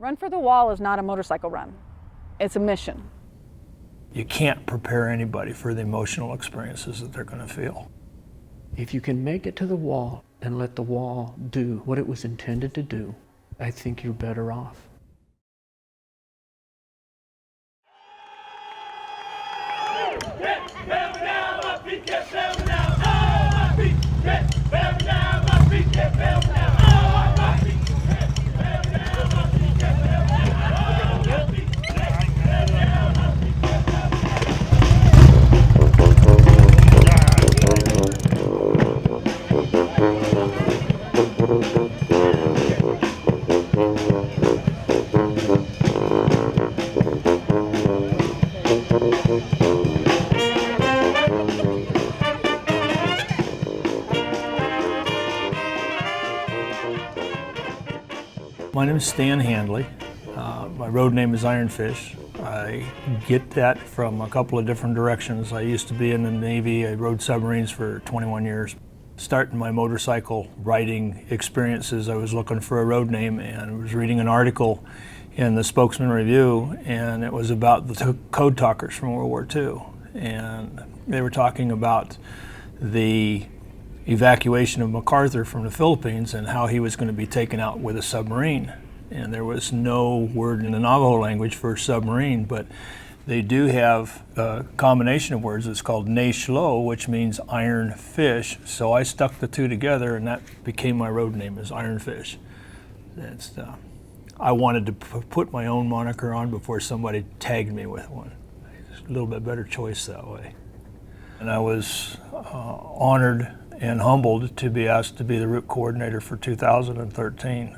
Run for the Wall is not a motorcycle run. It's a mission. You can't prepare anybody for the emotional experiences that they're going to feel. If you can make it to the wall and let the wall do what it was intended to do, I think you're better off. My name is Stan Handley. My road name is Ironfish. I get that from a couple of different directions. I used to be in the Navy. I rode submarines for 21 years. Starting my motorcycle riding experiences, I was looking for a road name and I was reading an article in the Spokesman Review, and it was about the code talkers from World War II. And they were talking about the evacuation of MacArthur from the Philippines and how he was going to be taken out with a submarine. And there was no word in the Navajo language for submarine, but they do have a combination of words. It's called Nashlo, which means iron fish. So I stuck the two together, and that became my road name, is Ironfish. I wanted to put my own moniker on before somebody tagged me with one. It's a little bit better choice that way. And I was honored and humbled to be asked to be the route coordinator for 2013.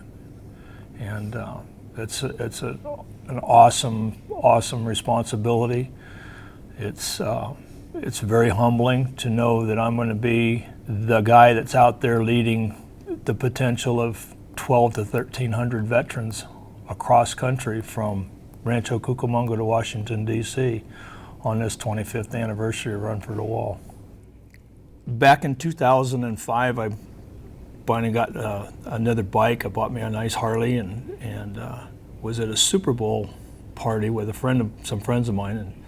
And it's an awesome responsibility. It's very humbling to know that I'm going to be the guy that's out there leading the potential of 12 to 1,300 veterans across country from Rancho Cucamonga to Washington, D.C. on this 25th anniversary of Run for the Wall. Back in 2005, I finally got another bike. I bought me a nice Harley and was at a Super Bowl party with some friends of mine, and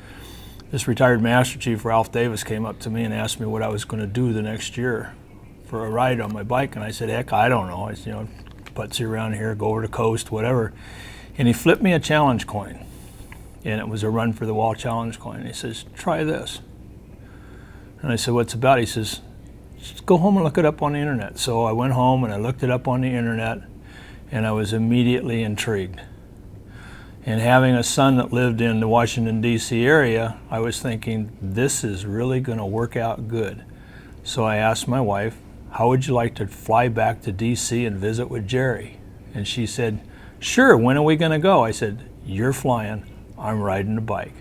this retired Master Chief Ralph Davis came up to me and asked me what I was going to do the next year for a ride on my bike, and I said, heck, I don't know. I said, putsy around here, go over the coast, whatever. And he flipped me a challenge coin, and it was a Run for the Wall challenge coin. And he says, try this. And I said, what's it about? He says, just go home and look it up on the internet. So I went home and I looked it up on the internet, and I was immediately intrigued. And having a son that lived in the Washington D.C. area, I was thinking, this is really going to work out good. So I asked my wife, how would you like to fly back to D.C. and visit with Jerry? And she said, sure, when are we going to go? I said, you're flying, I'm riding the bike.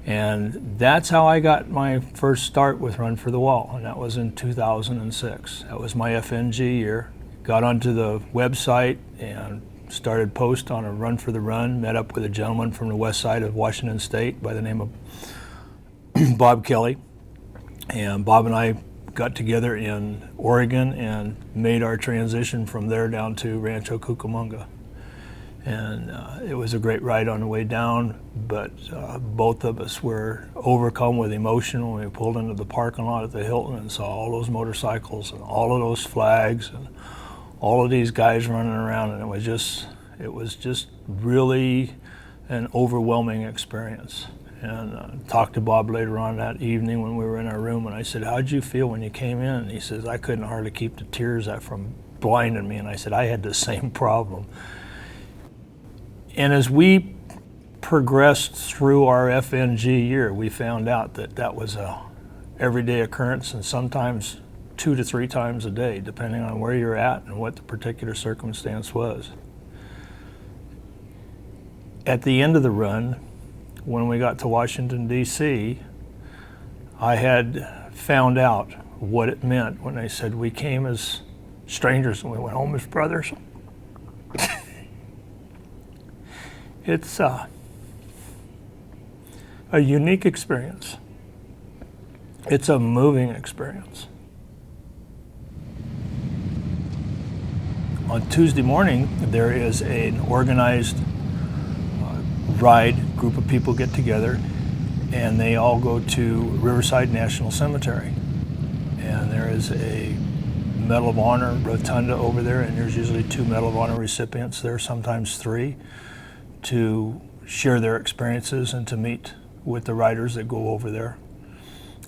And that's how I got my first start with Run for the Wall, and that was in 2006. That was my FNG year. Got onto the website and started post on a Run for the Run, met up with a gentleman from the west side of Washington State by the name of Bob Kelly. And Bob and I got together in Oregon and made our transition from there down to Rancho Cucamonga. And it was a great ride on the way down, but both of us were overcome with emotion when we pulled into the parking lot at the Hilton and saw all those motorcycles and all of those flags and all of these guys running around, and it was just really an overwhelming experience. And talked to Bob later on that evening when we were in our room, and I said, how'd you feel when you came in? And he says, I couldn't hardly keep the tears that from blinding me. And I said, I had the same problem. And as we progressed through our FNG year, we found out that that was a everyday occurrence, and sometimes 2 to 3 times a day, depending on where you're at and what the particular circumstance was. At the end of the run, when we got to Washington, D.C., I had found out what it meant when they said we came as strangers and we went home as brothers. It's a unique experience. It's a moving experience. On Tuesday morning, there is an organized ride. Group of people get together and they all go to Riverside National Cemetery. And there is a Medal of Honor rotunda over there, and there's usually 2 Medal of Honor recipients there, sometimes 3, to share their experiences and to meet with the riders that go over there.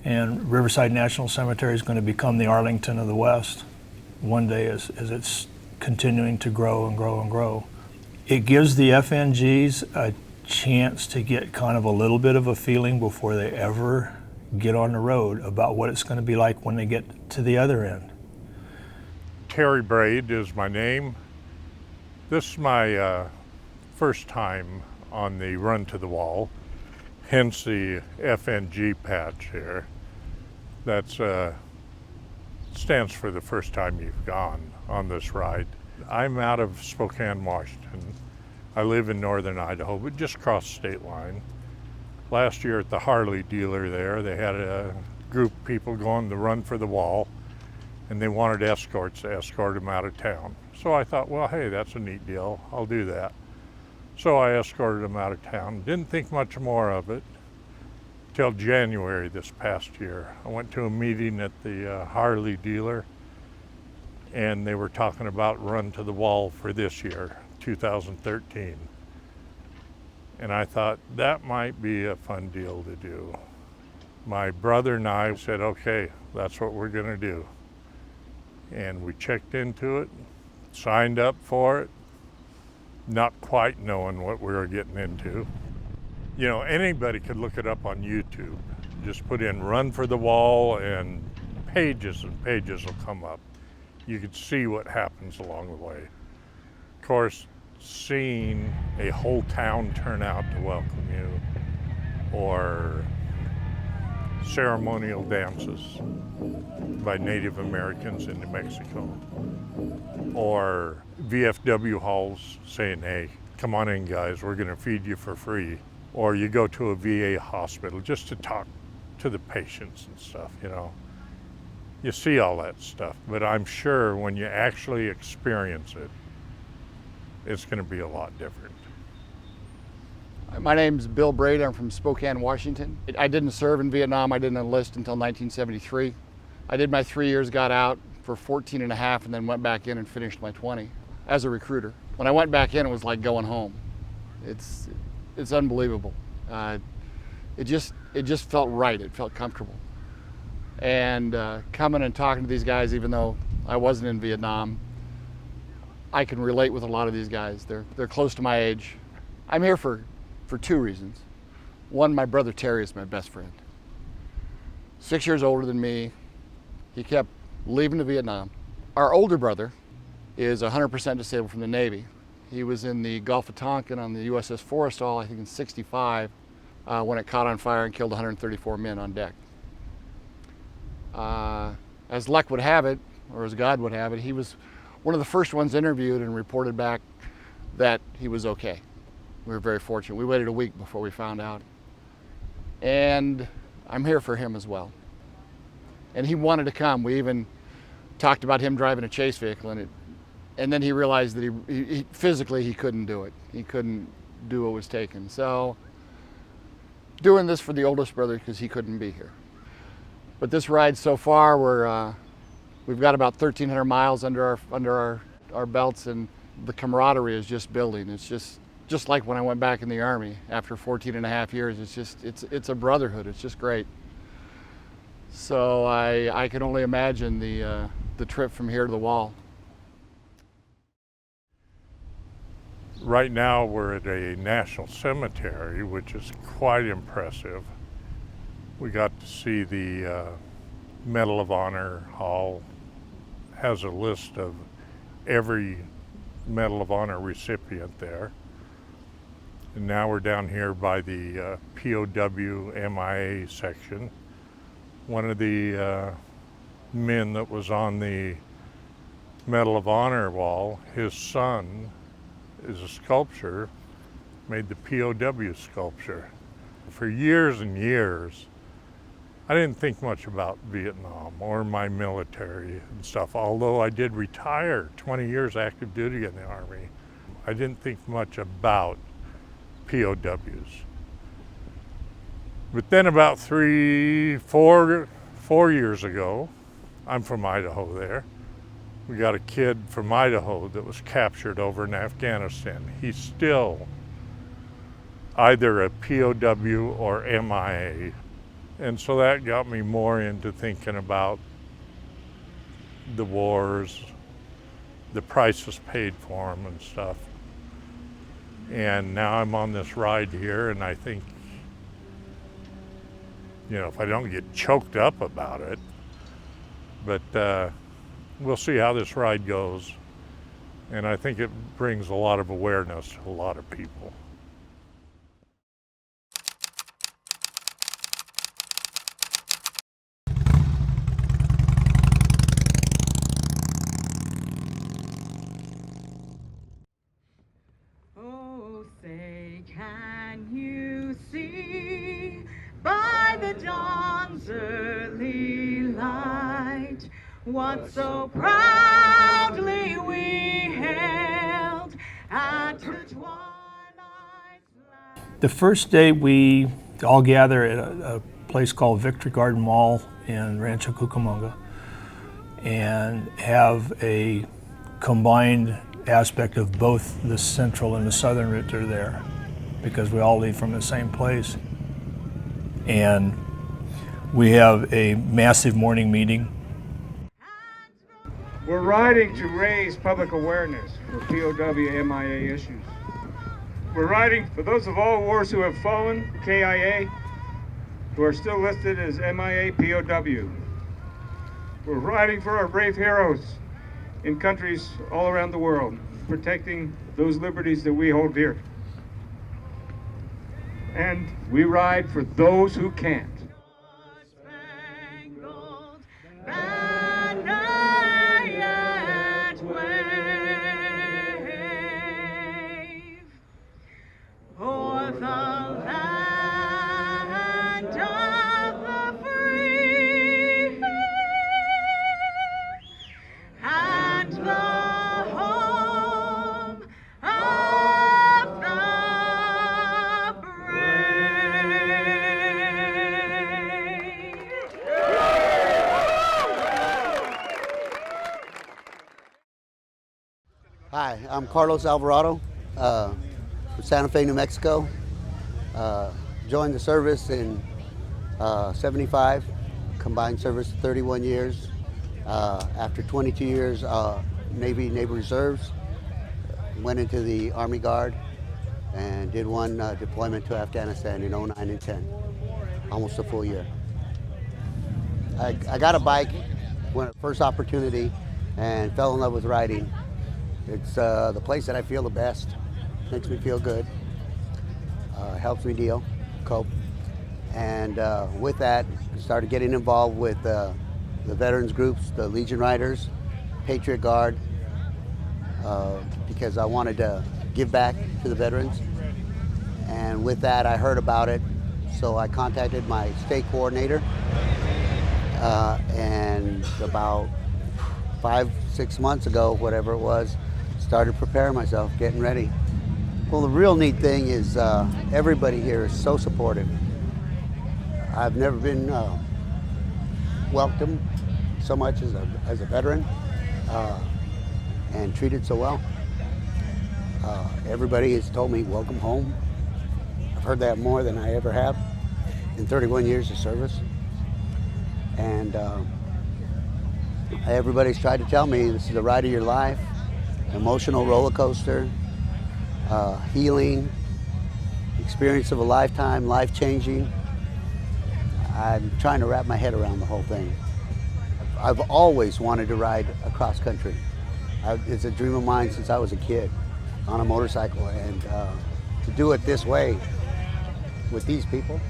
And Riverside National Cemetery is going to become the Arlington of the West one day as it's continuing to grow and grow and grow. It gives the FNGs a chance to get kind of a little bit of a feeling before they ever get on the road about what it's going to be like when they get to the other end. Terry Braid is my name. This is my first time on the Run to the Wall, hence the FNG patch here. That stands for the first time you've gone on this ride. I'm out of Spokane, Washington. I live in northern Idaho, but just across the state line. Last year at the Harley dealer there, they had a group of people going to Run for the Wall, and they wanted escorts to escort them out of town. So I thought, well, hey, that's a neat deal. I'll do that. So I escorted them out of town. Didn't think much more of it till January this past year. I went to a meeting at the Harley dealer, and they were talking about Run to the Wall for this year, 2013. And I thought that might be a fun deal to do. My brother and I said, okay, that's what we're gonna do. And we checked into it, signed up for it, not quite knowing what we were getting into. You know, anybody could look it up on YouTube. Just put in Run for the Wall and pages will come up. You could see what happens along the way. Of course, seeing a whole town turn out to welcome you, or ceremonial dances by Native Americans in New Mexico, or VFW halls saying, hey, come on in guys, we're gonna feed you for free. Or you go to a VA hospital just to talk to the patients and stuff, you know. You see all that stuff, but I'm sure when you actually experience it, it's gonna be a lot different. My name's Bill Braid. I'm from Spokane, Washington. I didn't serve in Vietnam. I didn't enlist until 1973. I did my 3 years, got out for 14 and a half, and then went back in and finished my 20 as a recruiter. When I went back in, it was like going home. It's unbelievable. It just felt right. It felt comfortable. And coming and talking to these guys, even though I wasn't in Vietnam, I can relate with a lot of these guys. They're close to my age. I'm here for 2 reasons. One, my brother Terry is my best friend. 6 years older than me. He kept leaving to Vietnam. Our older brother is 100% disabled from the Navy. He was in the Gulf of Tonkin on the USS Forrestal, I think in '65, when it caught on fire and killed 134 men on deck. As luck would have it, or as God would have it, he was one of the first ones interviewed and reported back that he was okay. We were very fortunate. We waited a week before we found out. And I'm here for him as well. And he wanted to come. We even talked about him driving a chase vehicle, and then he realized that he physically he couldn't do it. He couldn't do what was taken. So doing this for the oldest brother because he couldn't be here. But this ride so far, we've got about 1,300 miles under our belts, and the camaraderie is just building. It's just like when I went back in the Army after 14 and a half years. It's a brotherhood. It's just great. So I can only imagine the trip from here to the wall. Right now we're at a national cemetery, which is quite impressive. We got to see the Medal of Honor Hall. Has a list of every Medal of Honor recipient there. And now we're down here by the POW MIA section. One of the men that was on the Medal of Honor wall, his son is a sculptor, made the POW sculpture. For years and years, I didn't think much about Vietnam or my military and stuff, although I did retire 20 years active duty in the Army. I didn't think much about POWs. But then about 4 years ago, I'm from Idaho there, we got a kid from Idaho that was captured over in Afghanistan. He's still either a POW or MIA. And so that got me more into thinking about the wars, the prices paid for them and stuff. And now I'm on this ride here, and I think, you know, if I don't get choked up about it, but we'll see how this ride goes. And I think it brings a lot of awareness to a lot of people. Oh, say, can you see by the dawn's early light what so proudly we hailed at the twilight's light? The first day we all gather at a place called Victory Garden Mall in Rancho Cucamonga and have a combined aspect of both the central and the southern route are there because we all leave from the same place. And we have a massive morning meeting. We're riding to raise public awareness for POW MIA issues. We're riding for those of all wars who have fallen, KIA, who are still listed as MIA POW. We're riding for our brave heroes in countries all around the world, protecting those liberties that we hold dear. And we ride for those who can't. Spangled banner yet wave o'er the land of the free and the home of the Hi, I'm Carlos Alvarado from Santa Fe, New Mexico. Joined the service in 75, combined service 31 years. After 22 years, Navy Naval Reserves, went into the Army Guard and did one deployment to Afghanistan in 09 and 10, almost a full year. I got a bike when first opportunity and fell in love with riding. It's the place that I feel the best, makes me feel good, helps me cope. And with that, started getting involved with the veterans groups, the Legion Riders, Patriot Guard, because I wanted to give back to the veterans. And with that, I heard about it, so I contacted my state coordinator, and about 5-6 months ago, whatever it was, started preparing myself, getting ready. Well, the real neat thing is everybody here is so supportive. I've never been welcomed so much as a veteran and treated so well. Everybody has told me, welcome home. I've heard that more than I ever have in 31 years of service. And everybody's tried to tell me this is the ride of your life, emotional roller coaster, healing, experience of a lifetime, life-changing. I'm trying to wrap my head around the whole thing. I've always wanted to ride across country. It's a dream of mine since I was a kid on a motorcycle, and to do it this way with these people.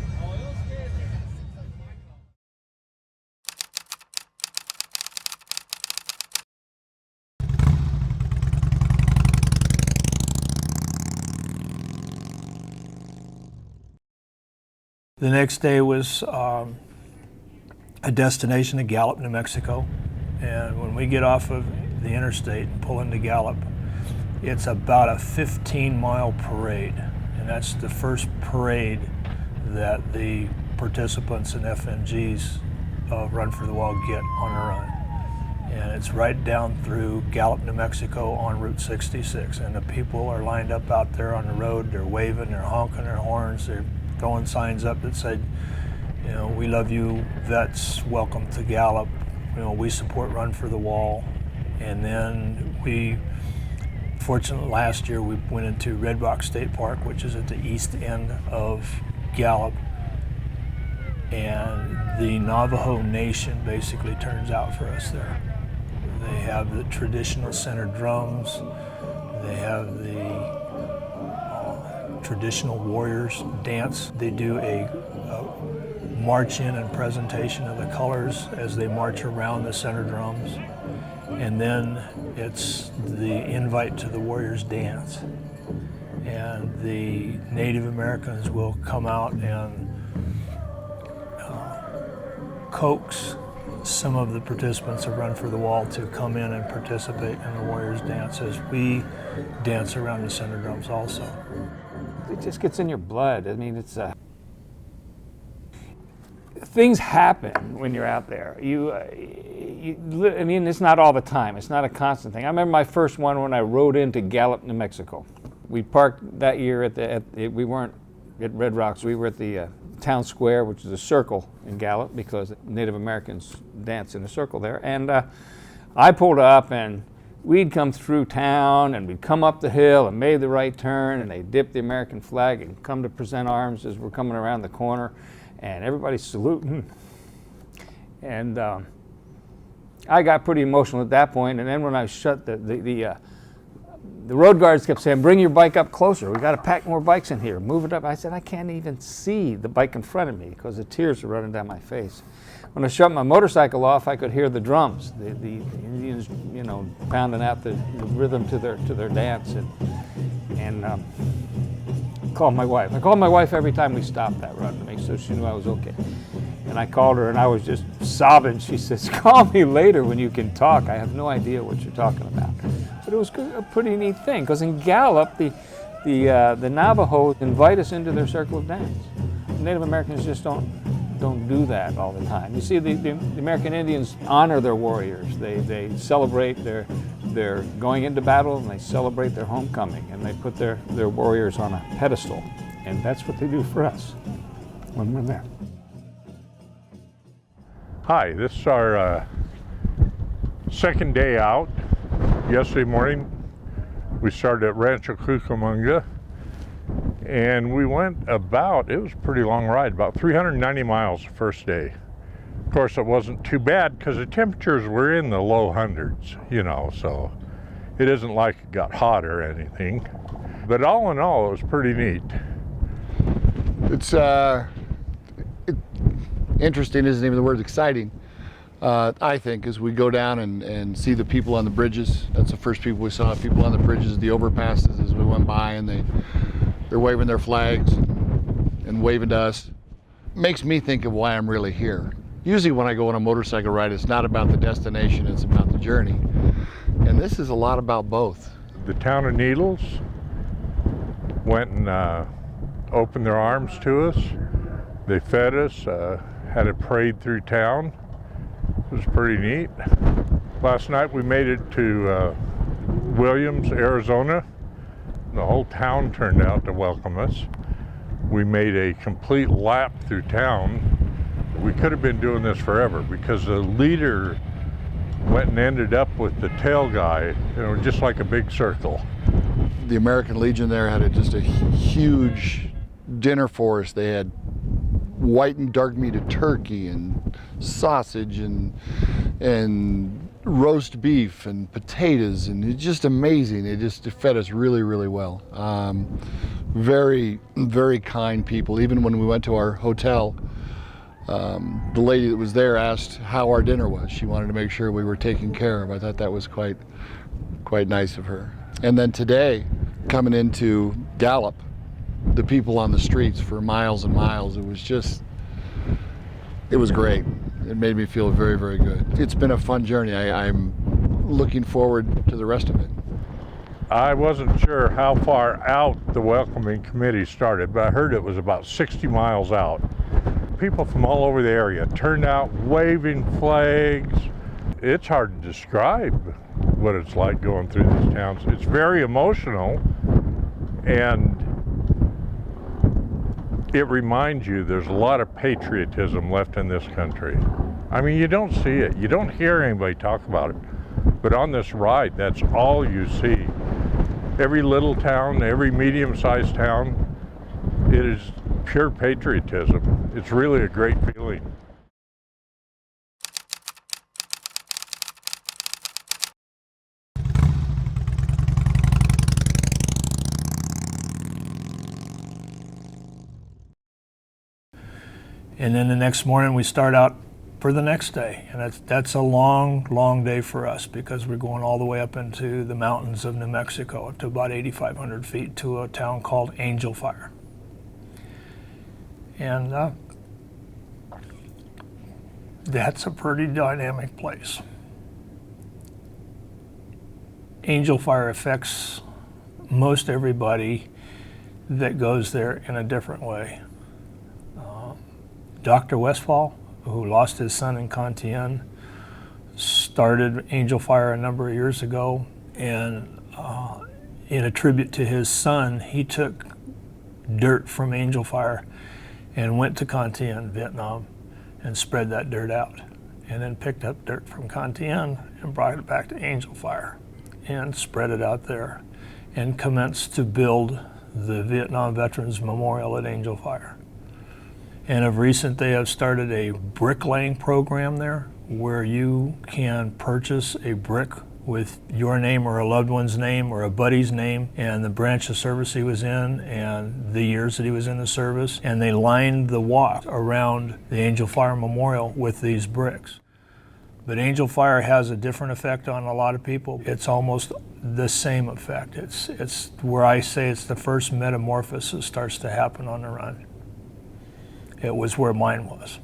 The next day was a destination in Gallup, New Mexico. And when we get off of the interstate and pull into Gallup, it's about a 15-mile parade. And that's the first parade that the participants in FNG's Run for the Wall get on the run. And it's right down through Gallup, New Mexico on Route 66. And the people are lined up out there on the road. They're waving, they're honking their horns, they're throwing signs up that said, you know, we love you vets, welcome to Gallup. You know, we support Run for the Wall. And then fortunately last year we went into Red Rock State Park, which is at the east end of Gallup. And the Navajo Nation basically turns out for us there. They have the traditional center drums. They have the traditional warriors dance. They do a march in and presentation of the colors as they march around the center drums. And then it's the invite to the warriors dance. And the Native Americans will come out and coax some of the participants of Run for the Wall to come in and participate in the Warriors Dance as we dance around the center drums also. It just gets in your blood. I mean, it's things happen when you're out there. I mean, it's not all the time. It's not a constant thing. I remember my first one when I rode into Gallup, New Mexico. We parked that year we weren't at Red Rocks. We were at the town square, which is a circle in Gallup because Native Americans dance in a circle there. And I pulled up and we'd come through town and we'd come up the hill and made the right turn and they dipped the American flag and come to present arms as we're coming around the corner and everybody's saluting. And I got pretty emotional at that point. And then when I shut the road guards kept saying, bring your bike up closer. We got to pack more bikes in here. Move it up. I said, I can't even see the bike in front of me because the tears are running down my face. When I shut my motorcycle off, I could hear the drums, the Indians, you know, pounding out the rhythm to their dance. And called my wife. I called my wife every time we stopped that run to make sure she knew I was okay. And I called her and I was just sobbing. She says, call me later when you can talk. I have no idea what you're talking about. But it was a pretty neat thing because in Gallup, the Navajo invite us into their circle of dance. Native Americans just don't do that all the time. You see, the American Indians honor their warriors. They celebrate their going into battle and they celebrate their homecoming and they put their warriors on a pedestal. And that's what they do for us when we're there. Hi, this is our second day out. Yesterday morning, we started at Rancho Cucamonga, and we went it was a pretty long ride, about 390 miles the first day. Of course, it wasn't too bad because the temperatures were in the low hundreds, you know, so it isn't like it got hot or anything. But all in all, it was pretty neat. It's interesting isn't even the word, exciting. I think as we go down and see the people on the bridges. That's the first people we saw, people on the bridges, the overpasses as we went by, and they're waving their flags and waving to us. Makes me think of why I'm really here. Usually when I go on a motorcycle ride, it's not about the destination, it's about the journey. And this is a lot about both. The town of Needles went and opened their arms to us. They fed us, had a parade through town. It was pretty neat. Last night we made it to Williams, Arizona. The whole town turned out to welcome us. We made a complete lap through town. We could have been doing this forever because the leader went and ended up with the tail guy, you know, just like a big circle. The American Legion there had just a huge dinner for us. They had white and dark meated turkey and sausage and roast beef and potatoes, and it's just amazing. It fed us really, really well. Very, very kind people. Even when we went to our hotel, the lady that was there asked how our dinner was. She wanted to make sure we were taken care of. I thought that was quite nice of her. And then today, coming into Gallup, the people on the streets for miles and miles, it was great. it made me feel very, very good. It's been a fun journey. I'm looking forward to the rest of it. I wasn't sure how far out the welcoming committee started, but I heard it was about 60 miles out. People from all over the area turned out waving flags. It's hard to describe what it's like going through these towns. It's very emotional, and it reminds you there's a lot of patriotism left in this country. I mean, you don't see it. You don't hear anybody talk about it. But on this ride, that's all you see. Every little town, every medium-sized town, it is pure patriotism. It's really a great feeling. And then the next morning we start out for the next day. And that's a long, long day for us because we're going all the way up into the mountains of New Mexico to about 8,500 feet to a town called Angel Fire. And that's a pretty dynamic place. Angel Fire affects most everybody that goes there in a different way. Dr. Westfall, who lost his son in Cantillon, started Angel Fire a number of years ago, and in a tribute to his son, he took dirt from Angel Fire and went to Cantillon, Vietnam, and spread that dirt out, and then picked up dirt from Cantillon and brought it back to Angel Fire and spread it out there, and commenced to build the Vietnam Veterans Memorial at Angel Fire. And of recent, they have started a bricklaying program there where you can purchase a brick with your name or a loved one's name or a buddy's name and the branch of service he was in and the years that he was in the service. And they lined the walk around the Angel Fire Memorial with these bricks. But Angel Fire has a different effect on a lot of people. It's almost the same effect. It's where I say it's the first metamorphosis starts to happen on the run. It was where mine was.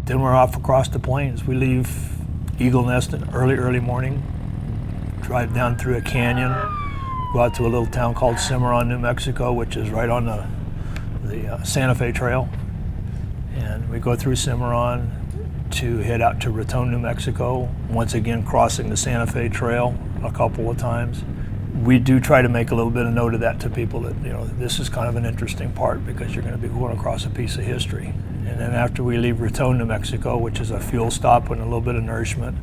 Then we're off across the plains. We leave Eagle Nest in early morning, drive down through a canyon, go out to a little town called Cimarron, New Mexico, which is right on the Santa Fe Trail. And we go through Cimarron to head out to Raton, New Mexico, once again crossing the Santa Fe Trail a couple of times. We do try to make a little bit of note of that to people that, this is kind of an interesting part because you're going to be going across a piece of history. And then after we leave Raton, New Mexico, which is a fuel stop and a little bit of nourishment,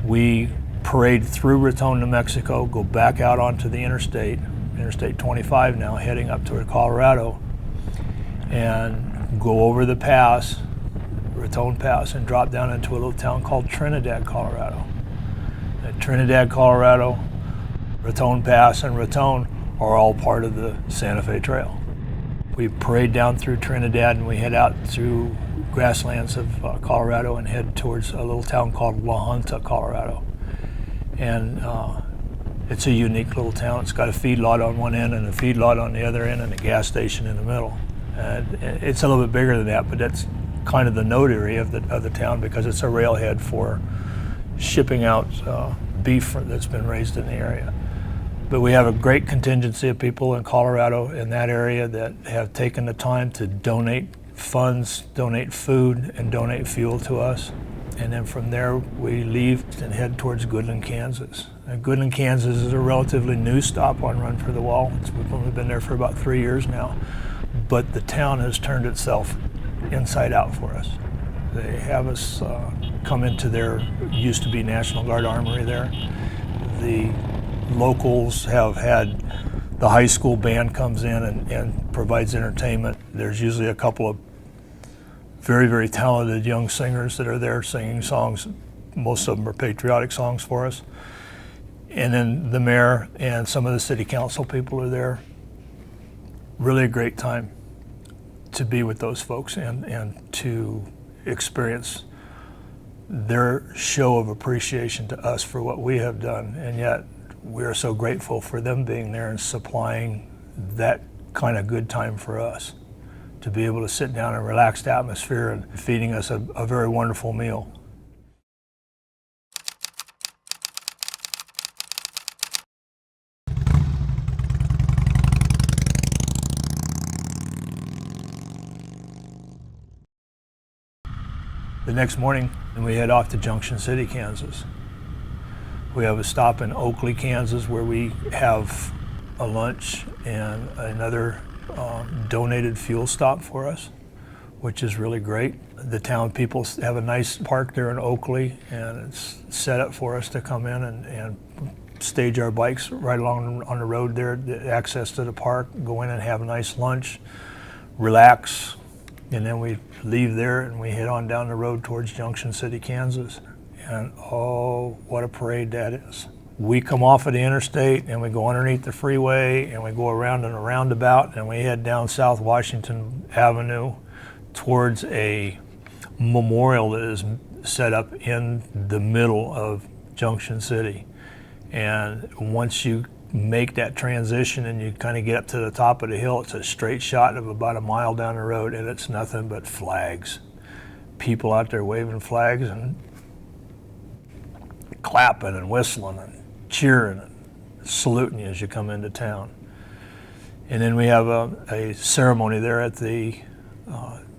we parade through Raton, New Mexico, go back out onto the Interstate 25 now, heading up toward Colorado, and go over the pass, Raton Pass, and drop down into a little town called Trinidad, Colorado. At Trinidad, Colorado, Raton Pass and Raton are all part of the Santa Fe Trail. We parade down through Trinidad and we head out through grasslands of Colorado and head towards a little town called La Junta, Colorado. And it's a unique little town. It's got a feedlot on one end and a feedlot on the other end and a gas station in the middle. And it's a little bit bigger than that, but that's kind of the node area of the town because it's a railhead for shipping out beef that's been raised in the area. But we have a great contingency of people in Colorado in that area that have taken the time to donate funds, donate food, and donate fuel to us. And then from there, we leave and head towards Goodland, Kansas. And Goodland, Kansas is a relatively new stop on Run for the Wall. We've only been there for about 3 years now. But the town has turned itself inside out for us. They have us come into their used to be National Guard Armory there. The locals have had the high school band comes in and provides entertainment. There's usually a couple of very, very talented young singers that are there singing songs. Most of them are patriotic songs for us. And then the mayor and some of the city council people are there. Really a great time to be with those folks and to experience their show of appreciation to us for what we have done, and yet we are so grateful for them being there and supplying that kind of good time for us, to be able to sit down in a relaxed atmosphere and feeding us a very wonderful meal. The next morning, we head off to Junction City, Kansas. We have a stop in Oakley, Kansas, where we have a lunch and another donated fuel stop for us, which is really great. The town people have a nice park there in Oakley, and it's set up for us to come in and stage our bikes right along on the road there, access to the park, go in and have a nice lunch, relax, and then we leave there and we head on down the road towards Junction City, Kansas. And oh, what a parade that is. We come off of the interstate and we go underneath the freeway and we go around in a roundabout and we head down South Washington Avenue towards a memorial that is set up in the middle of Junction City. And once you make that transition and you kind of get up to the top of the hill, it's a straight shot of about a mile down the road, and it's nothing but flags. People out there waving flags and clapping and whistling and cheering and saluting you as you come into town. And then we have a ceremony there at the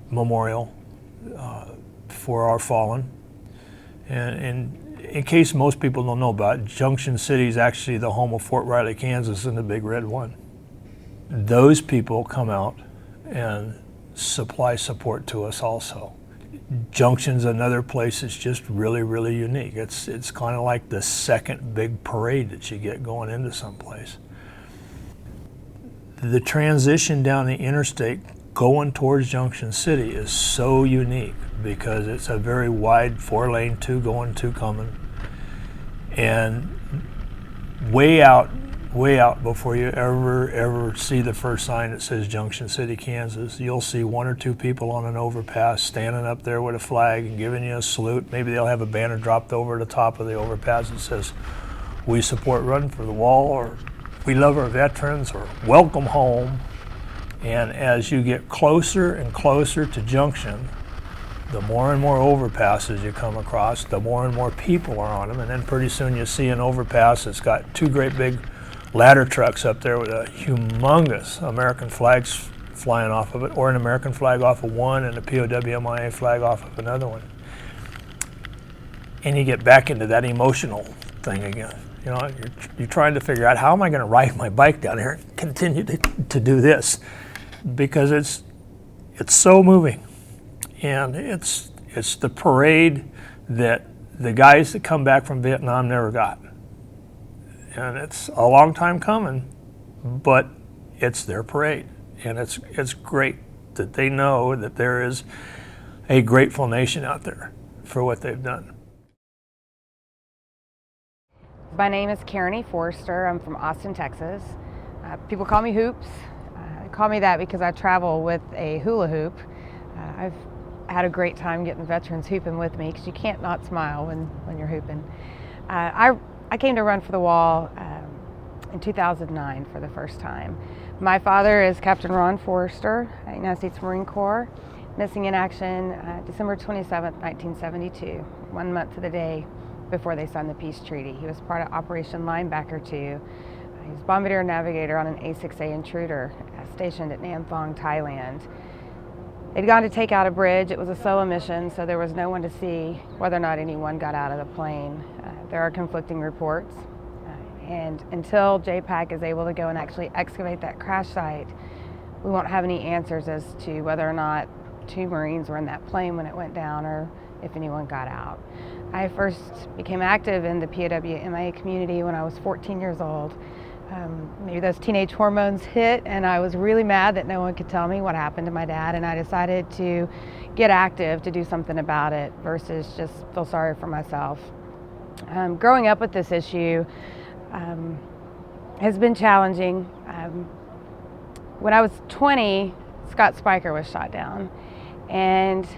memorial for our fallen. And in case most people don't know about it, Junction City is actually the home of Fort Riley, Kansas, and the Big Red One. Those people come out and supply support to us also. Junction's another place that's just really, really unique. It's kind of like the second big parade that you get going into someplace. The transition down the interstate going towards Junction City is so unique because it's a very wide 4-lane, 2 going, 2 coming. And way out before you ever see the first sign that says Junction City, Kansas, you'll see 1 or 2 people on an overpass standing up there with a flag and giving you a salute. Maybe they'll have a banner dropped over the top of the overpass that says, "We support Run for the Wall," or "We love our veterans," or "Welcome home." And as you get closer and closer to Junction, the more and more overpasses you come across, the more and more people are on them, and then pretty soon you see an overpass that's got 2 great big ladder trucks up there with a humongous American flags flying off of it, or an American flag off of one and a POW-MIA flag off of another one. And you get back into that emotional thing again. You know, you're trying to figure out, how am I going to ride my bike down here and continue to do this? Because it's so moving. And it's the parade that the guys that come back from Vietnam never got. And it's a long time coming, but it's their parade. And it's great that they know that there is a grateful nation out there for what they've done. My name is Karen E. Forrester. I'm from Austin, Texas. People call me Hoops. Call me that because I travel with a hula hoop. I've had a great time getting veterans hooping with me, because you can't not smile when you're hooping. I came to Run for the Wall in 2009 for the first time. My father is Captain Ron Forrester, United States Marine Corps, missing in action December 27th, 1972, 1 month to the day before they signed the peace treaty. He was part of Operation Linebacker 2. He was bombardier navigator on an A-6A intruder stationed at Nam Phong, Thailand. They'd gone to take out a bridge. It was a solo mission, so there was no one to see whether or not anyone got out of the plane. There are conflicting reports. And until JPAC is able to go and actually excavate that crash site, we won't have any answers as to whether or not 2 Marines were in that plane when it went down, or if anyone got out. I first became active in the POW-MIA community when I was 14 years old. Maybe those teenage hormones hit, and I was really mad that no one could tell me what happened to my dad, and I decided to get active to do something about it versus just feel sorry for myself. Growing up with this issue has been challenging. When I was 20, Scott Spiker was shot down, and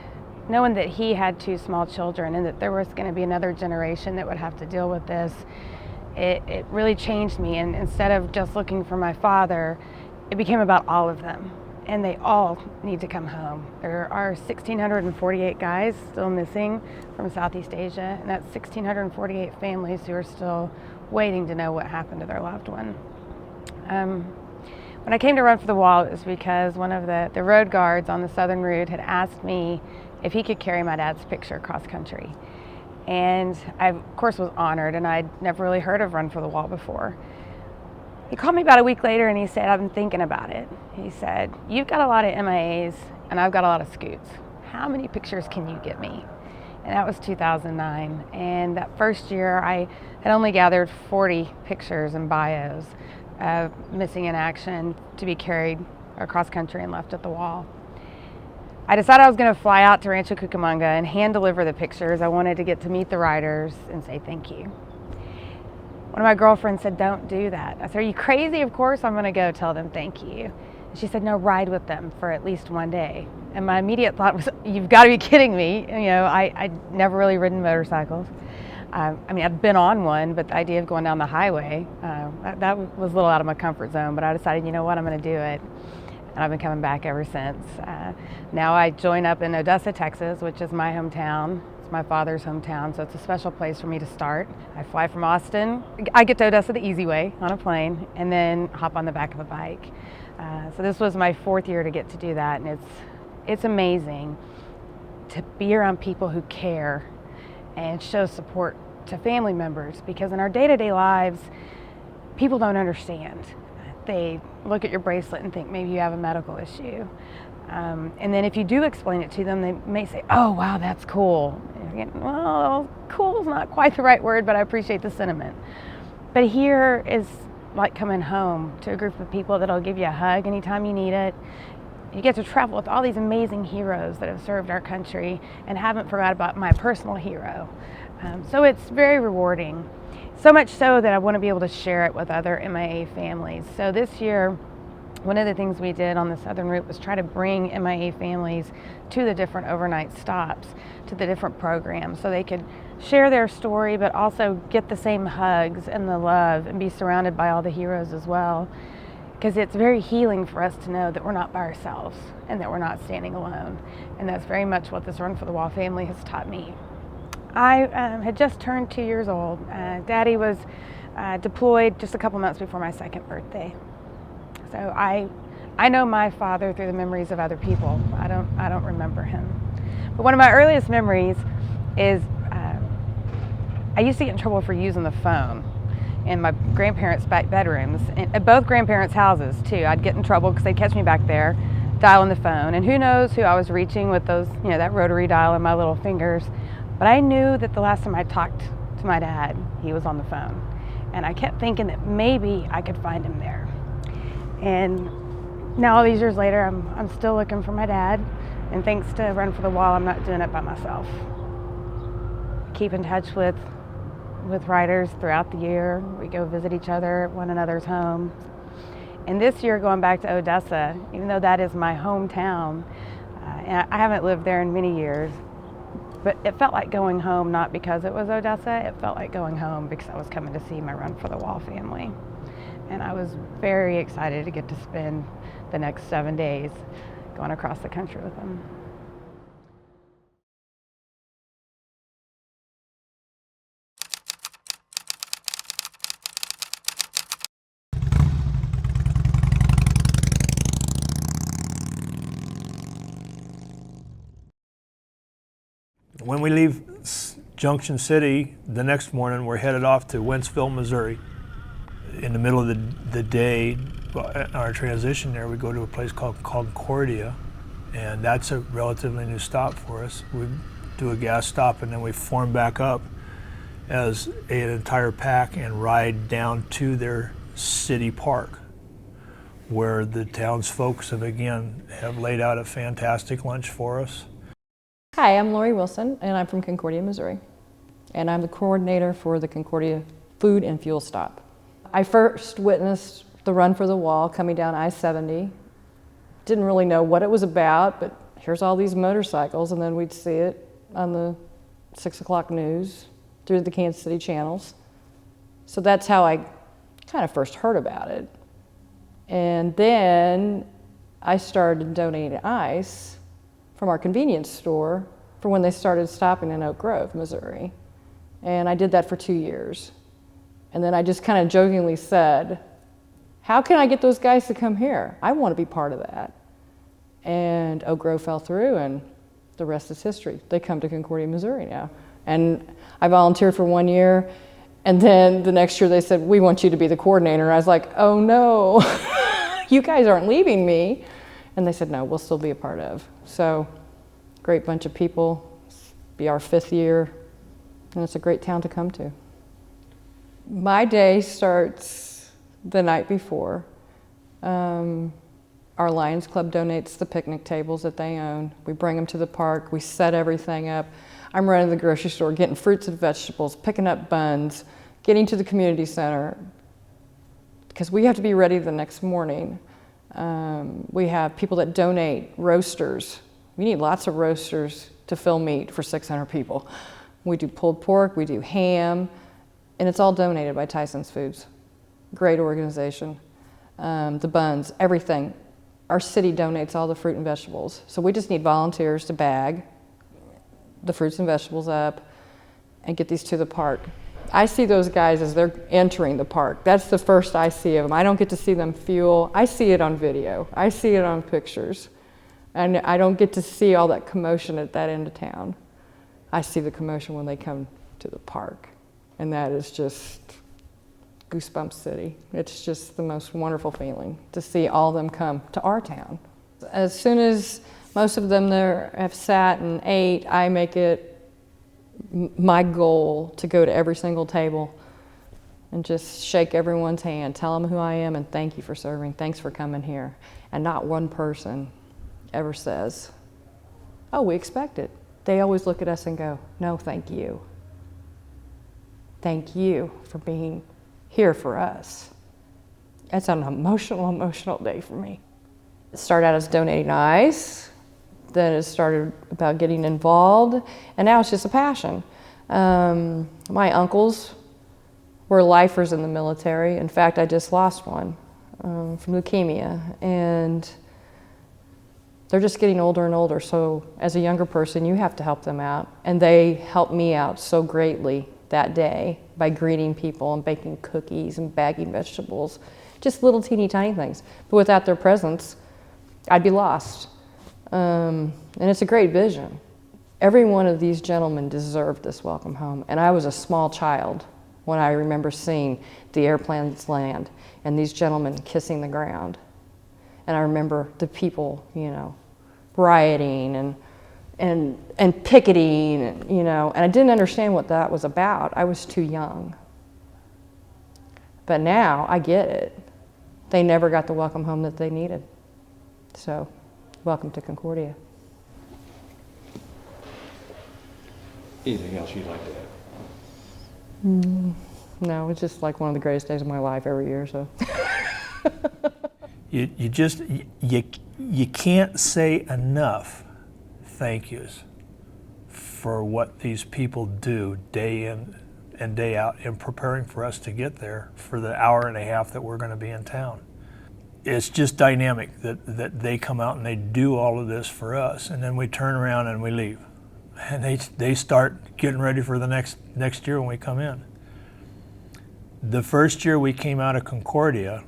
knowing that he had 2 small children and that there was going to be another generation that would have to deal with this, it really changed me. And instead of just looking for my father, it became about all of them. And they all need to come home. There are 1,648 guys still missing from Southeast Asia, and that's 1,648 families who are still waiting to know what happened to their loved one. When I came to Run for the Wall, it was because one of the road guards on the southern route had asked me if he could carry my dad's picture across country. And I, of course, was honored, and I'd never really heard of Run for the Wall before. He called me about a week later and he said, I've been thinking about it. He said, you've got a lot of MIAs and I've got a lot of scoots. How many pictures can you get me? And that was 2009. And that first year I had only gathered 40 pictures and bios of missing in action to be carried across country and left at the wall. I decided I was going to fly out to Rancho Cucamonga and hand deliver the pictures. I wanted to get to meet the writers and say thank you. One of my girlfriends said, don't do that. I said, are you crazy? Of course I'm going to go tell them thank you. And she said, no, ride with them for at least one day. And my immediate thought was, you've got to be kidding me. You know, I'd never really ridden motorcycles. I mean, I've been on one, but the idea of going down the highway, that was a little out of my comfort zone. But I decided, you know what, I'm going to do it. And I've been coming back ever since. Now I join up in Odessa, Texas, which is my hometown. It's my father's hometown, so it's a special place for me to start. I fly from Austin. I get to Odessa the easy way on a plane and then hop on the back of a bike. So this was my 4th year to get to do that, and it's amazing to be around people who care and show support to family members, because in our day-to-day lives, people don't understand. They look at your bracelet and think maybe you have a medical issue. And then if you do explain it to them, they may say, oh, wow, that's cool. Well, cool is not quite the right word, but I appreciate the sentiment. But here is like coming home to a group of people that'll give you a hug anytime you need it. You get to travel with all these amazing heroes that have served our country and haven't forgot about my personal hero. So it's very rewarding. So much so that I want to be able to share it with other MIA families. So this year, one of the things we did on the southern route was try to bring MIA families to the different overnight stops, to the different programs, so they could share their story but also get the same hugs and the love and be surrounded by all the heroes as well. Because it's very healing for us to know that we're not by ourselves and that we're not standing alone. And that's very much what this Run for the Wall family has taught me. I had just turned 2 years old. Daddy was deployed just a couple months before my 2nd birthday. So I know my father through the memories of other people. I don't remember him. But one of my earliest memories is I used to get in trouble for using the phone in my grandparents' back bedrooms, and at both grandparents' houses too. I'd get in trouble because they'd catch me back there dialing the phone, and who knows who I was reaching with those, you know, that rotary dial in my little fingers. But I knew that the last time I talked to my dad, he was on the phone, and I kept thinking that maybe I could find him there. And now all these years later, I'm still looking for my dad, and thanks to Run for the Wall, I'm not doing it by myself. Keep in touch with writers throughout the year. We go visit each other at one another's homes. And this year, going back to Odessa, even though that is my hometown, and I haven't lived there in many years, but it felt like going home, not because it was Odessa, it felt like going home because I was coming to see my Run for the Wall family. And I was very excited to get to spend the next 7 days going across the country with them. When we leave Junction City, the next morning we're headed off to Wentzville, Missouri. In the middle of the day, our transition there, we go to a place called Concordia, and that's a relatively new stop for us. We do a gas stop and then we form back up as an entire pack and ride down to their city park, where the town's folks have laid out a fantastic lunch for us. Hi, I'm Lori Wilson, and I'm from Concordia, Missouri, and I'm the coordinator for the Concordia Food and Fuel Stop. I first witnessed the Run for the Wall coming down I-70. Didn't really know what it was about, but here's all these motorcycles, and then we'd see it on the 6 o'clock news through the Kansas City channels. So that's how I kind of first heard about it. And then I started donating ice from our convenience store for when they started stopping in Oak Grove, Missouri. And I did that for 2 years. And then I just kind of jokingly said, how can I get those guys to come here? I want to be part of that. And Oak Grove fell through, and the rest is history. They come to Concordia, Missouri now. And I volunteered for 1 year, and then the next year they said, we want you to be the coordinator. And I was like, oh no, you guys aren't leaving me. And they said, no, we'll still be a part of. So, great bunch of people, be our 5th year, and it's a great town to come to. My day starts the night before. Our Lions Club donates the picnic tables that they own. We bring them to the park, we set everything up. I'm running the grocery store, getting fruits and vegetables, picking up buns, getting to the community center, because we have to be ready the next morning. We have people that donate roasters. We need lots of roasters to fill meat for 600 people. We do pulled pork, we do ham, and it's all donated by Tyson's Foods. Great organization. The buns, everything. Our city donates all the fruit and vegetables. So we just need volunteers to bag the fruits and vegetables up and get these to the park. I see those guys as they're entering the park. That's the first I see of them. I don't get to see them fuel. I see it on video. I see it on pictures. And I don't get to see all that commotion at that end of town. I see the commotion when they come to the park. And that is just Goosebumps City. It's just the most wonderful feeling to see all of them come to our town. As soon as most of them there have sat and ate, I make it my goal to go to every single table and just shake everyone's hand, tell them who I am, and thank you for serving, thanks for coming here. And not one person ever says, oh, we expect it. They always look at us and go, no, thank you. Thank you for being here for us. It's an emotional day for me. It started out as donating ice, then it started about getting involved, and now it's just a passion. My uncles were lifers in the military. In fact, I just lost one from leukemia, and they're just getting older and older, so as a younger person, you have to help them out, and they helped me out so greatly that day by greeting people and baking cookies and bagging vegetables, just little teeny tiny things. But without their presence, I'd be lost. And it's a great vision. Every one of these gentlemen deserved this welcome home. And I was a small child when I remember seeing the airplanes land and these gentlemen kissing the ground. And I remember the people, you know, rioting and picketing, you know, and I didn't understand what that was about. I was too young. But now I get it. They never got the welcome home that they needed. So, welcome to Concordia. Anything else you'd like to add? No, it's just like one of the greatest days of my life every year, so. You can't say enough thank yous for what these people do day in and day out in preparing for us to get there for the hour and a half that we're going to be in town. It's just dynamic that they come out and they do all of this for us, and then we turn around and we leave. And they start getting ready for the next year when we come in. The first year we came out of Concordia,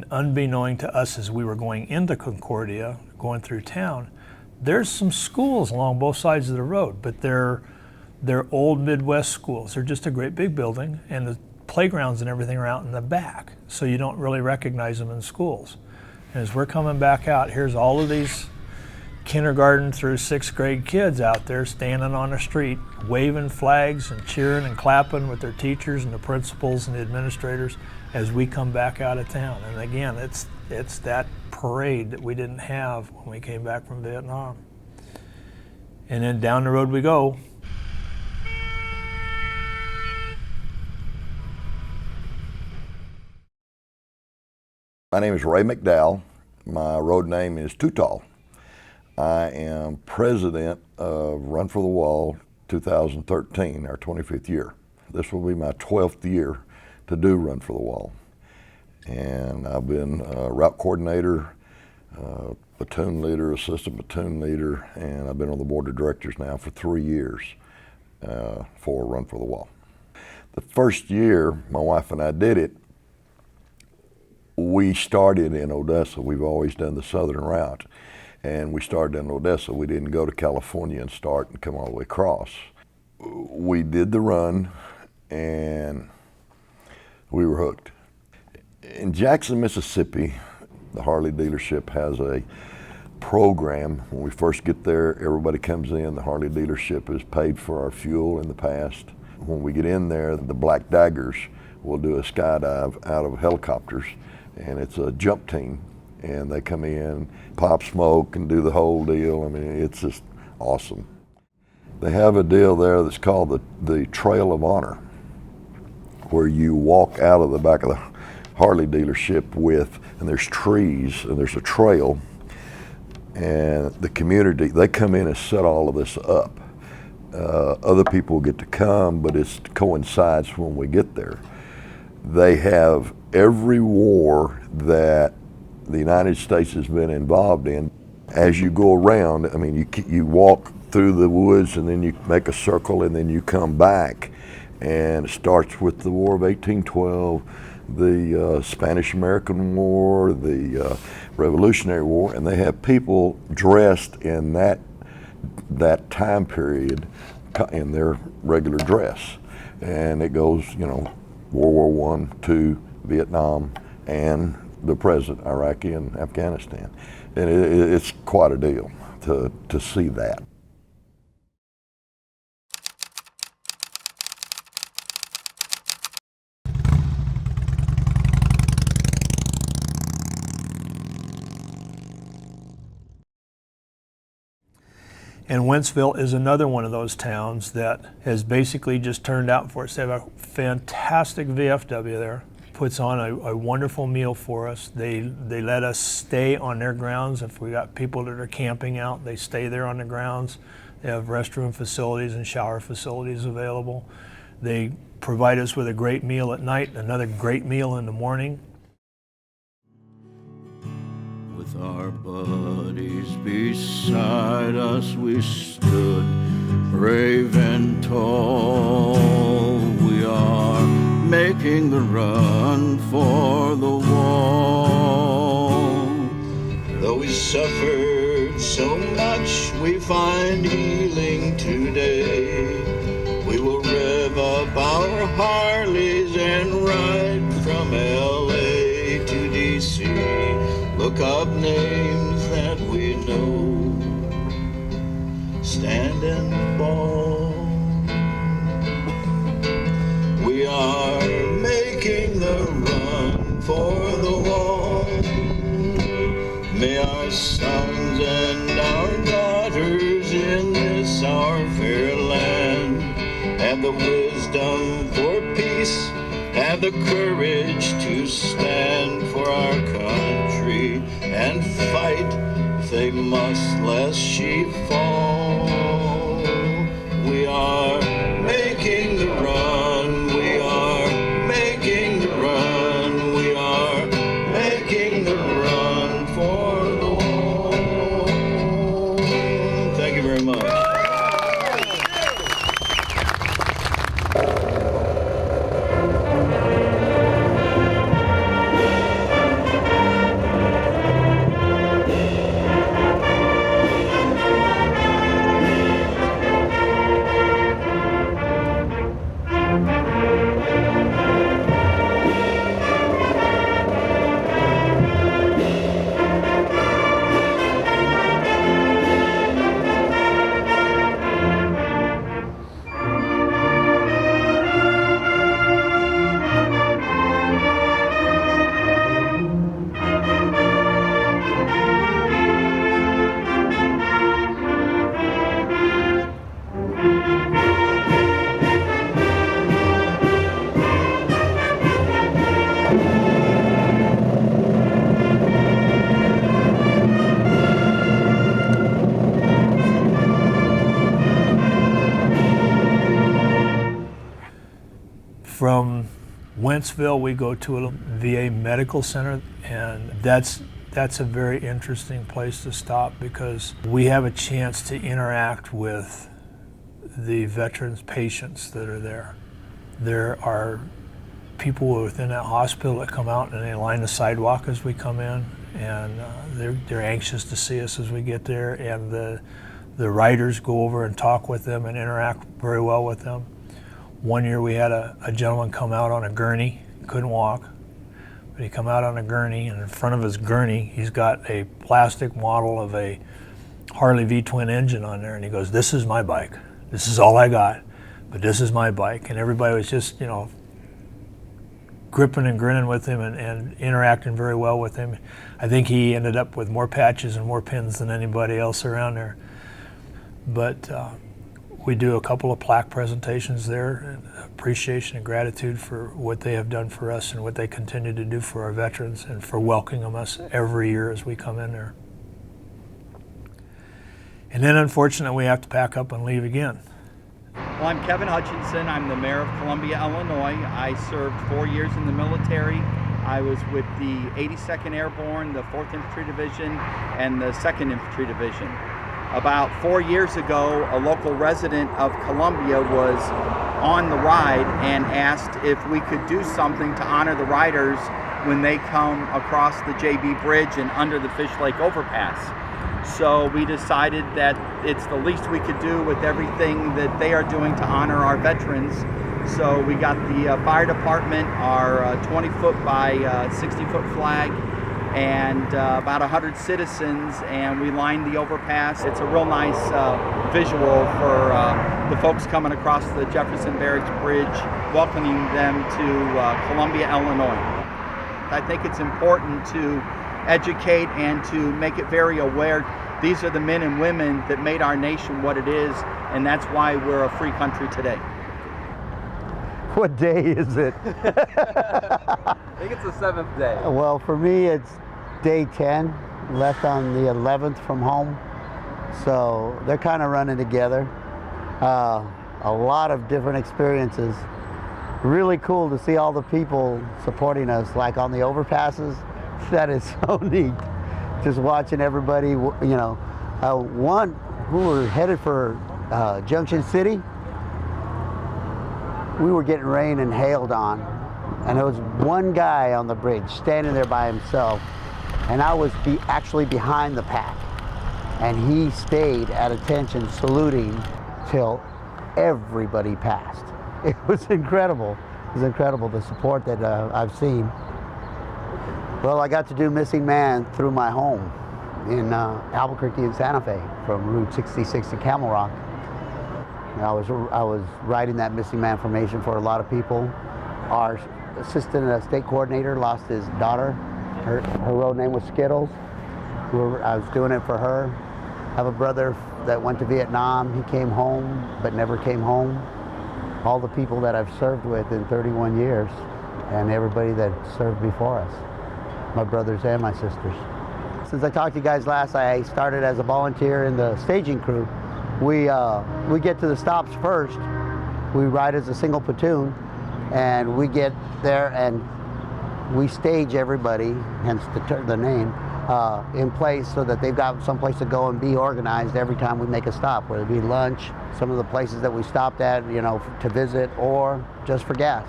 unbeknown to us as we were going into Concordia, going through town, there's some schools along both sides of the road, but they're old Midwest schools. They're just a great big building, and the playgrounds and everything are out in the back, so you don't really recognize them in schools. And as we're coming back out, here's all of these kindergarten through 6th grade kids out there standing on the street, waving flags and cheering and clapping with their teachers and the principals and the administrators as we come back out of town. And again, it's that parade that we didn't have when we came back from Vietnam. And then down the road we go. My name is Ray McDowell. My road name is Too Tall. I am president of Run for the Wall 2013, our 25th year. This will be my 12th year to do Run for the Wall. And I've been route coordinator, platoon leader, assistant platoon leader, and I've been on the board of directors now for 3 years for Run for the Wall. The first year my wife and I did it, we started in Odessa. We've always done the southern route. And we started in Odessa. We didn't go to California and start and come all the way across. We did the run and we were hooked. In Jackson, Mississippi, the Harley dealership has a program. When we first get there, everybody comes in. The Harley dealership has paid for our fuel in the past. When we get in there, the Black Daggers will do a skydive out of helicopters, and it's a jump team. And they come in, pop smoke, and do the whole deal. I mean, it's just awesome. They have a deal there that's called the Trail of Honor, where you walk out of the back of the Harley dealership and there's trees, and there's a trail, and the community, they come in and set all of this up. Other people get to come, but it coincides when we get there. They have every war that the United States has been involved in. As you go around, I mean, you walk through the woods and then you make a circle and then you come back, and it starts with the War of 1812, the Spanish-American War, the Revolutionary War, and they have people dressed in that time period in their regular dress. And it goes, you know, World War I, II, Vietnam, and the present, Iraqi and Afghanistan. And it's quite a deal to see that. And Wentzville is another one of those towns that has basically just turned out for us. They have a fantastic VFW there. Puts on a wonderful meal for us. They let us stay on their grounds. If we got people that are camping out, they stay there on the grounds. They have restroom facilities and shower facilities available. They provide us with a great meal at night, another great meal in the morning. With our buddies beside us, we stood brave and tall. We are making the run for the wall. Though we suffered so much, we find healing today. We will rev up our Harleys and ride from L.A. to D.C. Look up names that we know, stand and fall. We are making the run for the wall. May our sons and our daughters in this our fair land have the wisdom for peace, have the courage to stand for our country and fight if they must, lest she fall. We are making the run, we are making the run, we are making the run for the wall. Thank you very much. Wentzville, we go to a VA medical center, and that's a very interesting place to stop because we have a chance to interact with the veterans' patients that are there. There are people within that hospital that come out and they line the sidewalk as we come in, and they're anxious to see us as we get there, and the writers go over and talk with them and interact very well with them. One year we had a gentleman come out on a gurney, couldn't walk, but he come out on a gurney, and in front of his gurney he's got a plastic model of a Harley V-twin engine on there, and he goes, "This is my bike. This is all I got, but this is my bike." And everybody was just, gripping and grinning with him and interacting very well with him. I think he ended up with more patches and more pins than anybody else around there. But we do a couple of plaque presentations there, appreciation and gratitude for what they have done for us and what they continue to do for our veterans and for welcoming us every year as we come in there. And then unfortunately we have to pack up and leave again. Well, I'm Kevin Hutchinson. I'm the mayor of Columbia, Illinois. I served 4 years in the military. I was with the 82nd Airborne, the 4th Infantry Division, and the 2nd Infantry Division. About 4 years ago, a local resident of Columbia was on the ride and asked if we could do something to honor the riders when they come across the JB Bridge and under the Fish Lake Overpass. So we decided that it's the least we could do with everything that they are doing to honor our veterans. So we got the fire department, our 20-foot by 60-foot flag, and about 100 citizens, and we lined the overpass. It's a real nice visual for the folks coming across the Jefferson Barracks Bridge, welcoming them to Columbia, Illinois. I think it's important to educate and to make it very aware. These are the men and women that made our nation what it is, and that's why we're a free country today. What day is it? I think it's the 7th day. Well, for me, it's day 10, left on the 11th from home. So they're kind of running together. A lot of different experiences. Really cool to see all the people supporting us, like on the overpasses. That is so neat. Just watching everybody, one who were headed for Junction City, we were getting rained and hailed on, and there was one guy on the bridge standing there by himself, and I was actually behind the pack, and he stayed at attention saluting till everybody passed. It was incredible. It was incredible, the support that I've seen. Well, I got to do Missing Man through my home in Albuquerque and Santa Fe from Route 66 to Camel Rock. I was writing that Missing Man formation for a lot of people. Our assistant state coordinator lost his daughter. Her road name was Skittles. I was doing it for her. I have a brother that went to Vietnam. He came home, but never came home. All the people that I've served with in 31 years, and everybody that served before us. My brothers and my sisters. Since I talked to you guys last, I started as a volunteer in the staging crew. We get to the stops first. We ride as a single platoon, and we get there and we stage everybody, hence the name, in place so that they've got someplace to go and be organized every time we make a stop, whether it be lunch, some of the places that we stopped at, to visit, or just for gas.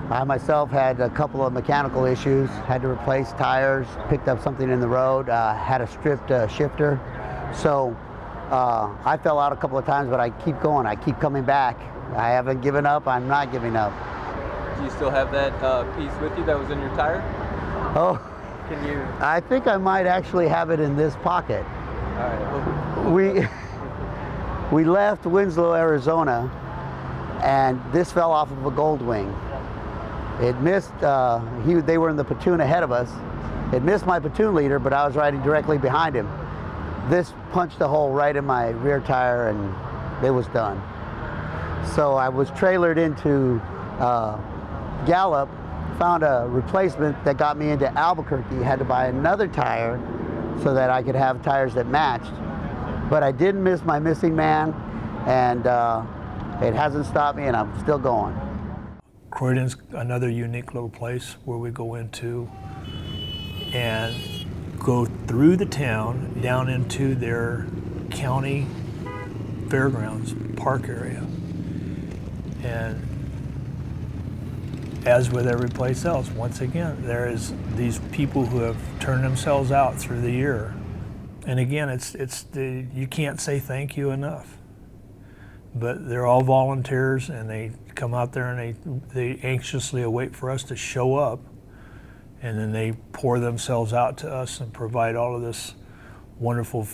I myself had a couple of mechanical issues, had to replace tires, picked up something in the road, had a stripped shifter. So I fell out a couple of times, but I keep going, I keep coming back. I haven't given up, I'm not giving up. Do you still have that piece with you that was in your tire? Oh, can you? I think I might actually have it in this pocket. All right. We left Winslow, Arizona, and this fell off of a Goldwing. It missed, they were in the platoon ahead of us. It missed my platoon leader, but I was riding directly behind him. This punched a hole right in my rear tire, and it was done. So I was trailered into Gallup, found a replacement that got me into Albuquerque, had to buy another tire so that I could have tires that matched. But I didn't miss my Missing Man, and it hasn't stopped me, and I'm still going. Croydon's another unique little place where we go into and go through the town down into their county fairgrounds park area. And as with every place else, once again, there is these people who have turned themselves out through the year. And again, you can't say thank you enough. But they're all volunteers, and they come out there and they anxiously await for us to show up, and then they pour themselves out to us and provide all of this wonderful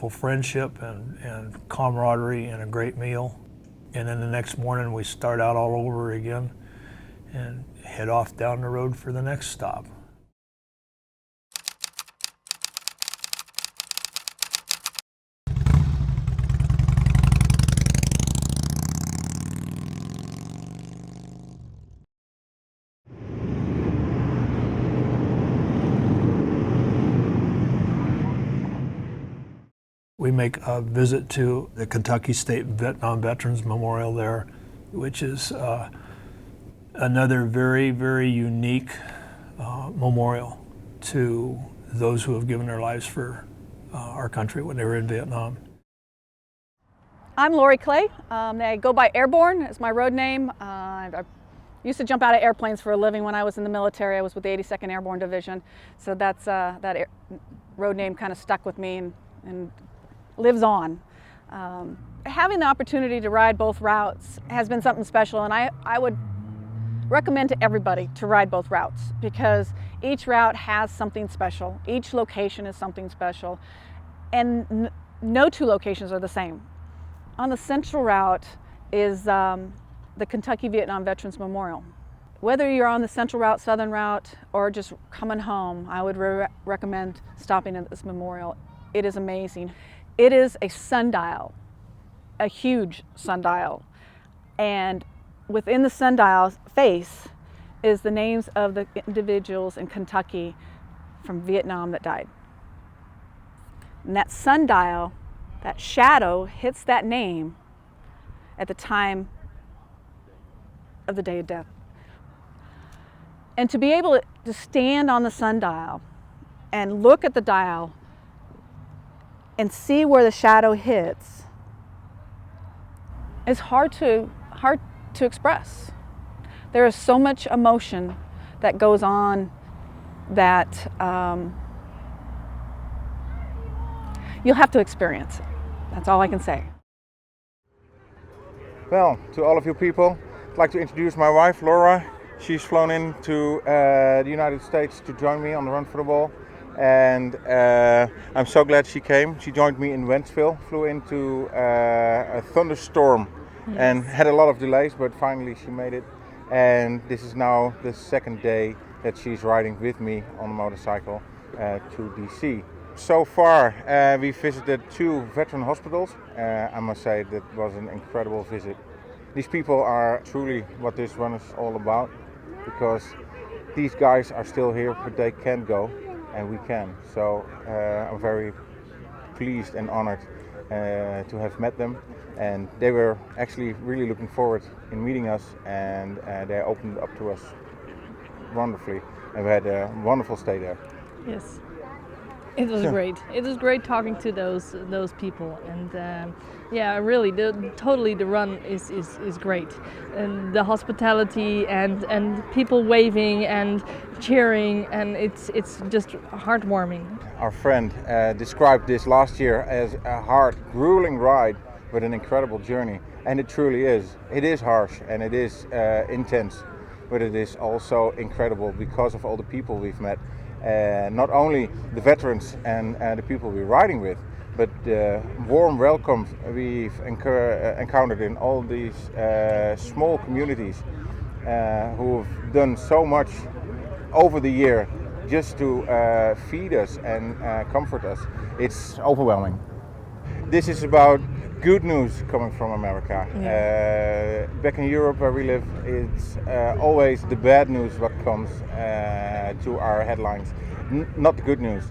friendship and camaraderie and a great meal. And then the next morning we start out all over again and head off down the road for the next stop. We make a visit to the Kentucky State Vietnam Veterans Memorial there, which is another very, very unique memorial to those who have given their lives for our country when they were in Vietnam. I'm Lori Clay. I go by Airborne as my road name. I used to jump out of airplanes for a living when I was in the military. I was with the 82nd Airborne Division, so that road name kind of stuck with me and lives on. Having the opportunity to ride both routes has been something special, and I would recommend to everybody to ride both routes because each route has something special. Each location is something special, and no two locations are the same. On the central route is the Kentucky Vietnam Veterans Memorial. Whether you're on the central route, southern route, or just coming home, I would recommend stopping at this memorial. It is amazing. It is a sundial, a huge sundial, and within the sundial face is the names of the individuals in Kentucky from Vietnam that died. And that sundial, that shadow hits that name at the time of the day of death. And to be able to stand on the sundial and look at the dial and see where the shadow hits is hard to express. There is so much emotion that goes on that you'll have to experience it. That's all I can say. Well, to all of you people, I'd like to introduce my wife, Laura. She's flown into the United States to join me on the Run for the Wall. And I'm so glad she came. She joined me in Wentzville, flew into a thunderstorm and had a lot of delays, but finally she made it. And this is now the second day that she's riding with me on a motorcycle to DC. So far we visited 2 veteran hospitals. I must say that was an incredible visit. These people are truly what this run is all about, because these guys are still here, but they can't go. And we can. So I'm very pleased and honored to have met them. And they were actually really looking forward in meeting us, and they opened up to us wonderfully. And we had a wonderful stay there. Yes, it was great. It was great talking to those people, and yeah, really, the run is great, and the hospitality and people waving and cheering, and it's just heartwarming. Our friend described this last year as a hard, grueling ride, but an incredible journey, and it truly is. It is harsh and it is intense, but it is also incredible because of all the people we've met. Not only the veterans and the people we're riding with, but the warm welcome we've encountered in all these small communities who have done so much over the year just to feed us and comfort us. It's overwhelming. This is about good news coming from America. Yeah. Back in Europe where we live, it's always the bad news what comes to our headlines, not the good news.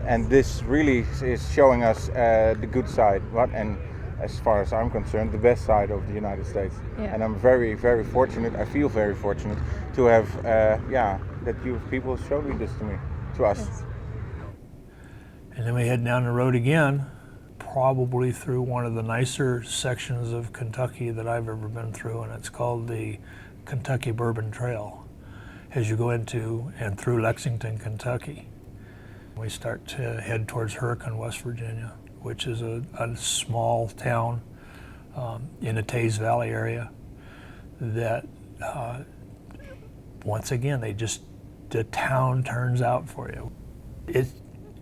And this really is showing us the good side, and as far as I'm concerned, the best side of the United States. Yeah. And I'm very, very fortunate. I feel very fortunate to have, that you people showed me this to us. Yes. And then we head down the road again, probably through one of the nicer sections of Kentucky that I've ever been through, and it's called the Kentucky Bourbon Trail. As you go into and through Lexington, Kentucky, we start to head towards Hurricane, West Virginia, which is a small town in the Taze Valley area that, once again, the town turns out for you. It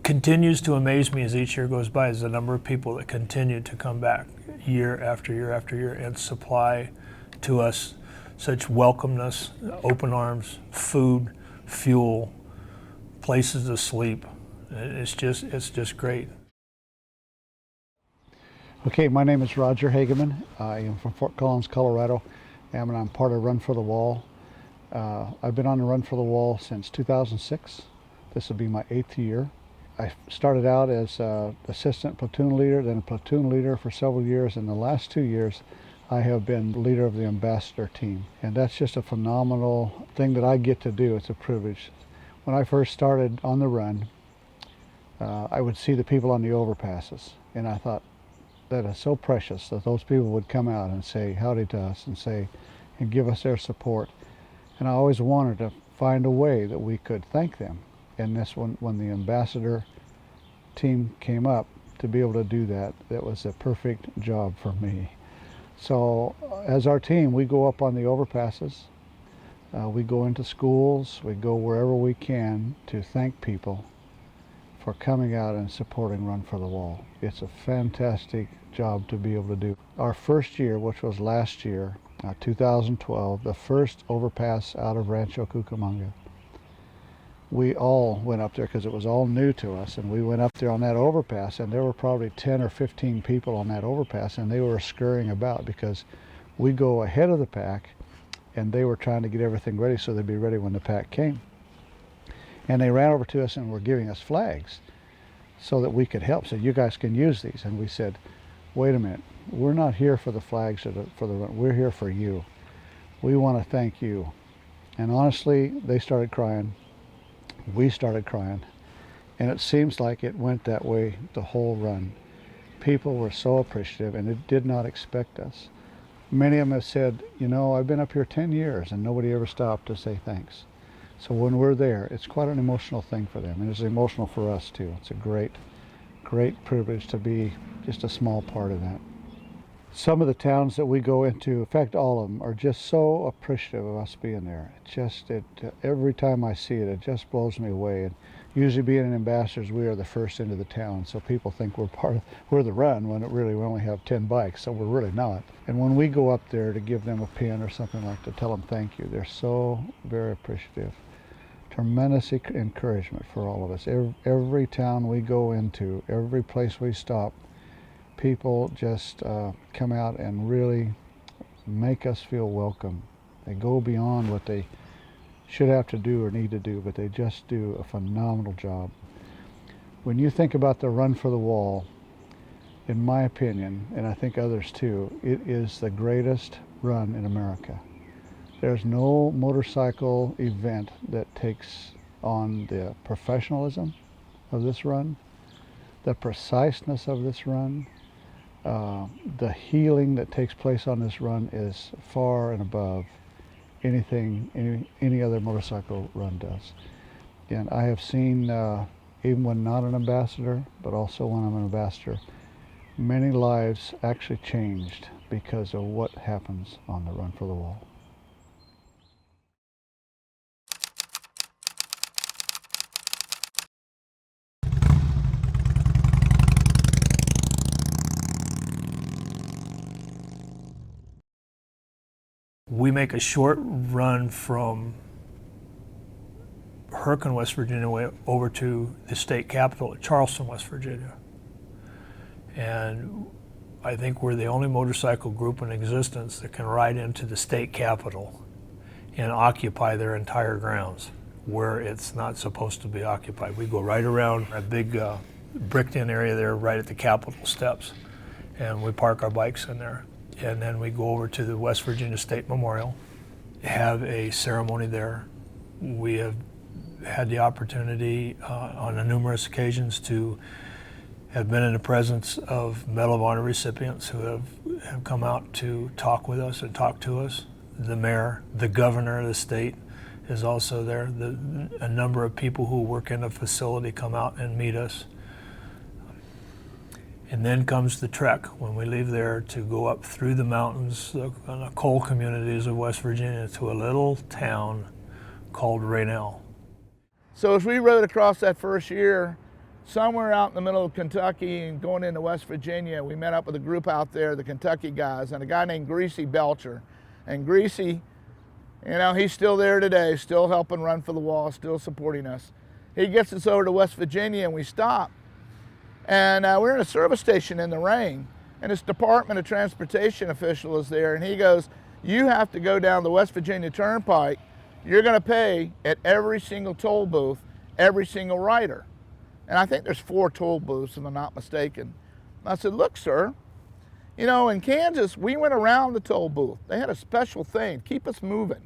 continues to amaze me as each year goes by is the number of people that continue to come back year after year after year and supply to us such welcomeness, open arms, food, fuel, places to sleep. It's just great. Okay, my name is Roger Hageman. I am from Fort Collins, Colorado, and I'm part of Run for the Wall. I've been on the Run for the Wall since 2006. This will be my 8th year. I started out as assistant platoon leader, then a platoon leader for several years, and the last 2 years I have been leader of the ambassador team. And that's just a phenomenal thing that I get to do. It's a privilege. When I first started on the run, I would see the people on the overpasses, and I thought, that is so precious that those people would come out and say howdy to us and give us their support. And I always wanted to find a way that we could thank them. And this when the ambassador team came up to be able to do that, that was a perfect job for me. So as our team, we go up on the overpasses, we go into schools, we go wherever we can to thank people for coming out and supporting Run for the Wall. It's a fantastic job to be able to do. Our first year, which was last year, 2012, the first overpass out of Rancho Cucamonga, we all went up there because it was all new to us, and we went up there on that overpass, and there were probably 10 or 15 people on that overpass, and they were scurrying about because we go ahead of the pack, and they were trying to get everything ready so they'd be ready when the pack came. And they ran over to us and were giving us flags so that we could help. Said, you guys can use these. And we said, wait a minute, we're not here for the flags for the run. We're here for you. We want to thank you. And honestly, they started crying. We started crying. And it seems like it went that way the whole run. People were so appreciative, and it did not expect us. Many of them have said, you know, I've been up here 10 years and nobody ever stopped to say thanks. So when we're there, it's quite an emotional thing for them, and it's emotional for us too. It's a great, great privilege to be just a small part of that. Some of the towns that we go into, in fact all of them, are just so appreciative of us being there. Every time I see it, it just blows me away. And usually being an ambassadors, we are the first into the town, so people think we're the run when we only have 10 bikes, so we're really not. And when we go up there to give them a pin or something like that, to tell them thank you, they're so very appreciative. Tremendous encouragement for all of us. Every town we go into, every place we stop, people just come out and really make us feel welcome. They go beyond what they should have to do or need to do, but they just do a phenomenal job. When you think about the Run for the Wall, in my opinion, and I think others too, it is the greatest run in America. There's no motorcycle event that takes on the professionalism of this run, the preciseness of this run, the healing that takes place on this run is far and above anything any other motorcycle run does. And I have seen, even when not an ambassador, but also when I'm an ambassador, many lives actually changed because of what happens on the Run for the Wall. We make a short run from Hurricane, West Virginia, way over to the state capital at Charleston, West Virginia. And I think we're the only motorcycle group in existence that can ride into the state capitol and occupy their entire grounds where it's not supposed to be occupied. We go right around a big bricked in area there right at the Capitol steps. and we park our bikes in there. And then we go over to the West Virginia State Memorial, have a ceremony there. We have had the opportunity on numerous occasions to have been in the presence of Medal of Honor recipients who have come out to talk with us and talk to us. The mayor, the governor of the state is also there. A number of people who work in the facility come out and meet us. And then comes the trek when we leave there to go up through the mountains, the coal communities of West Virginia, to a little town called Raynell. So as we rode across that first year, somewhere out in the middle of Kentucky and going into West Virginia, we met up with a group out there, the Kentucky guys, and a guy named Greasy Belcher. And Greasy, you know, he's still there today, still helping run for the wall, still supporting us. He gets us over to West Virginia and we stop. And we're in a service station in the rain, and this Department of Transportation official is there, and he goes, you have to go down the West Virginia Turnpike. You're gonna pay at every single toll booth, every single rider. And I think there's 4 toll booths, if I'm not mistaken. I said, look, sir, you know, in Kansas, we went around the toll booth. They had a special thing, keep us moving.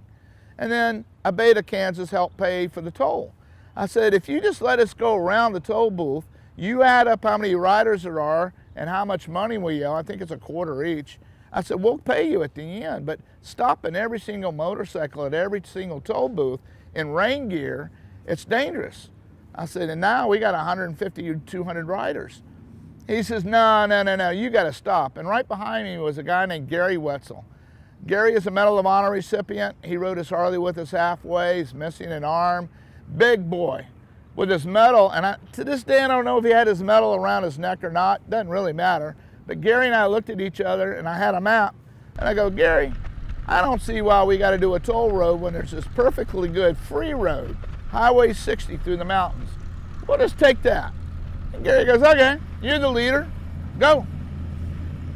And then Abeta, Kansas helped pay for the toll. I said, if you just let us go around the toll booth, you add up how many riders there are and how much money we owe. I think it's a quarter each. I said, we'll pay you at the end, but stopping every single motorcycle at every single toll booth in rain gear, it's dangerous. I said, and now we got 150 or 200 riders. He says, no, you got to stop. And right behind me was a guy named Gary Wetzel. Gary is a Medal of Honor recipient. He rode his Harley with us halfway. He's missing an arm. Big boy with his medal. And to this day, I don't know if he had his medal around his neck or not. Doesn't really matter. But Gary and I looked at each other, and I had a map. And I go, Gary, I don't see why we got to do a toll road when there's this perfectly good free road, Highway 60 through the mountains. We'll just take that. And Gary goes, okay, you're the leader, go.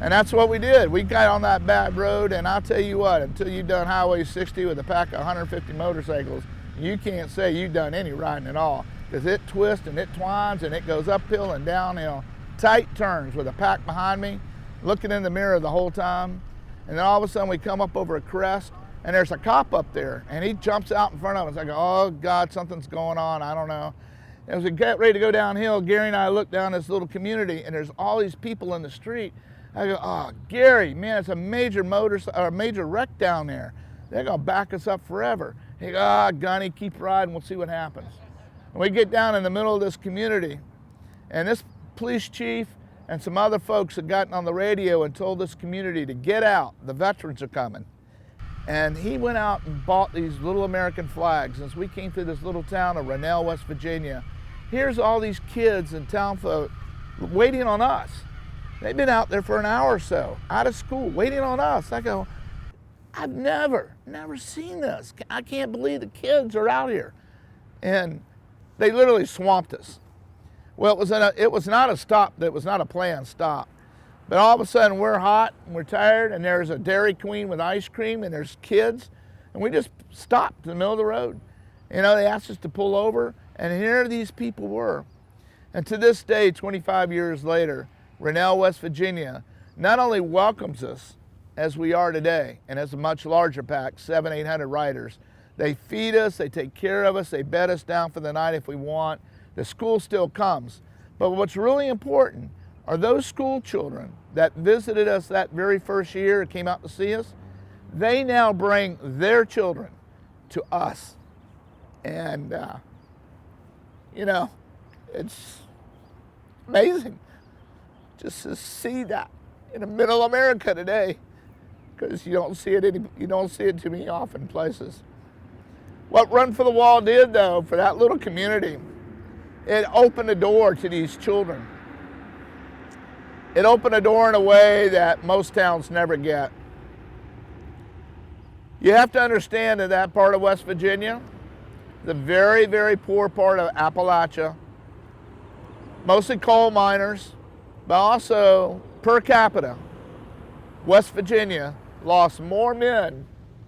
And that's what we did. We got on that bad road, and I'll tell you what, until you've done Highway 60 with a pack of 150 motorcycles, you can't say you've done any riding at all, because it twists and it twines and it goes uphill and downhill, tight turns with a pack behind me, looking in the mirror the whole time. And then all of a sudden we come up over a crest, and there's a cop up there, and he jumps out in front of us. I go, oh God, something's going on, I don't know. As we get ready to go downhill, Gary and I look down this little community, and there's all these people in the street. I go, oh, Gary, man, it's a major wreck down there. They're gonna back us up forever. He goes, ah, Gunny, keep riding, we'll see what happens. And we get down in the middle of this community, and this police chief and some other folks had gotten on the radio and told this community to get out, the veterans are coming. And he went out and bought these little American flags. As we came through this little town of Raynell, West Virginia, here's all these kids and town folk waiting on us. They've been out there for an hour or so, out of school, waiting on us. I go, I've never seen this. I can't believe the kids are out here. And they literally swamped us. Well, it was not a stop, it was not a planned stop. But all of a sudden we're hot and we're tired, and there's a Dairy Queen with ice cream, and there's kids, and we just stopped in the middle of the road. You know, they asked us to pull over, and here these people were. And to this day, 25 years later, Raynell, West Virginia, not only welcomes us as we are today, and as a much larger pack, 700, 800 riders, they feed us, they take care of us, they bed us down for the night if we want. The school still comes. But what's really important are those school children that visited us that very first year and came out to see us, they now bring their children to us. And, you know, it's amazing just to see that in the middle of America today, because you don't see it too many often places. What Run for the Wall did, though, for that little community, it opened the door to these children. It opened a door in a way that most towns never get. You have to understand that that part of West Virginia, the very, very poor part of Appalachia, mostly coal miners, but also per capita, West Virginia lost more men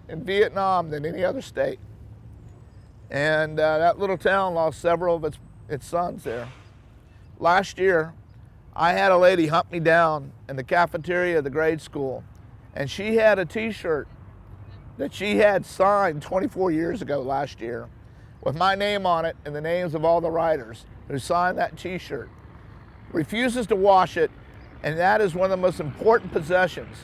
in Vietnam than any other state. And that little town lost several of its sons there. Last year, I had a lady hunt me down in the cafeteria of the grade school, and she had a t-shirt that she had signed 24 years ago last year with my name on it and the names of all the writers who signed that t-shirt. Refuses to wash it, and that is one of the most important possessions.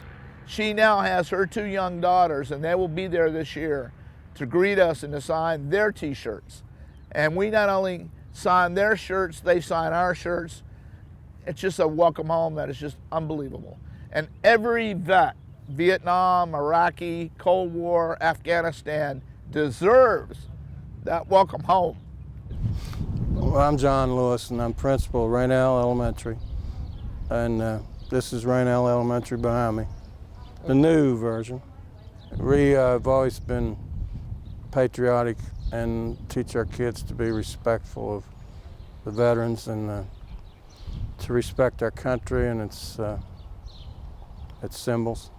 She now has her 2 young daughters, and they will be there this year to greet us and to sign their t-shirts. And we not only sign their shirts, they sign our shirts. It's just a welcome home that is just unbelievable. And every vet, Vietnam, Iraqi, Cold War, Afghanistan, deserves that welcome home. Well, I'm John Lewis, and I'm principal of Raynell Elementary. And this is Raynell Elementary behind me, the new version. We have always been patriotic and teach our kids to be respectful of the veterans and to respect our country and its symbols.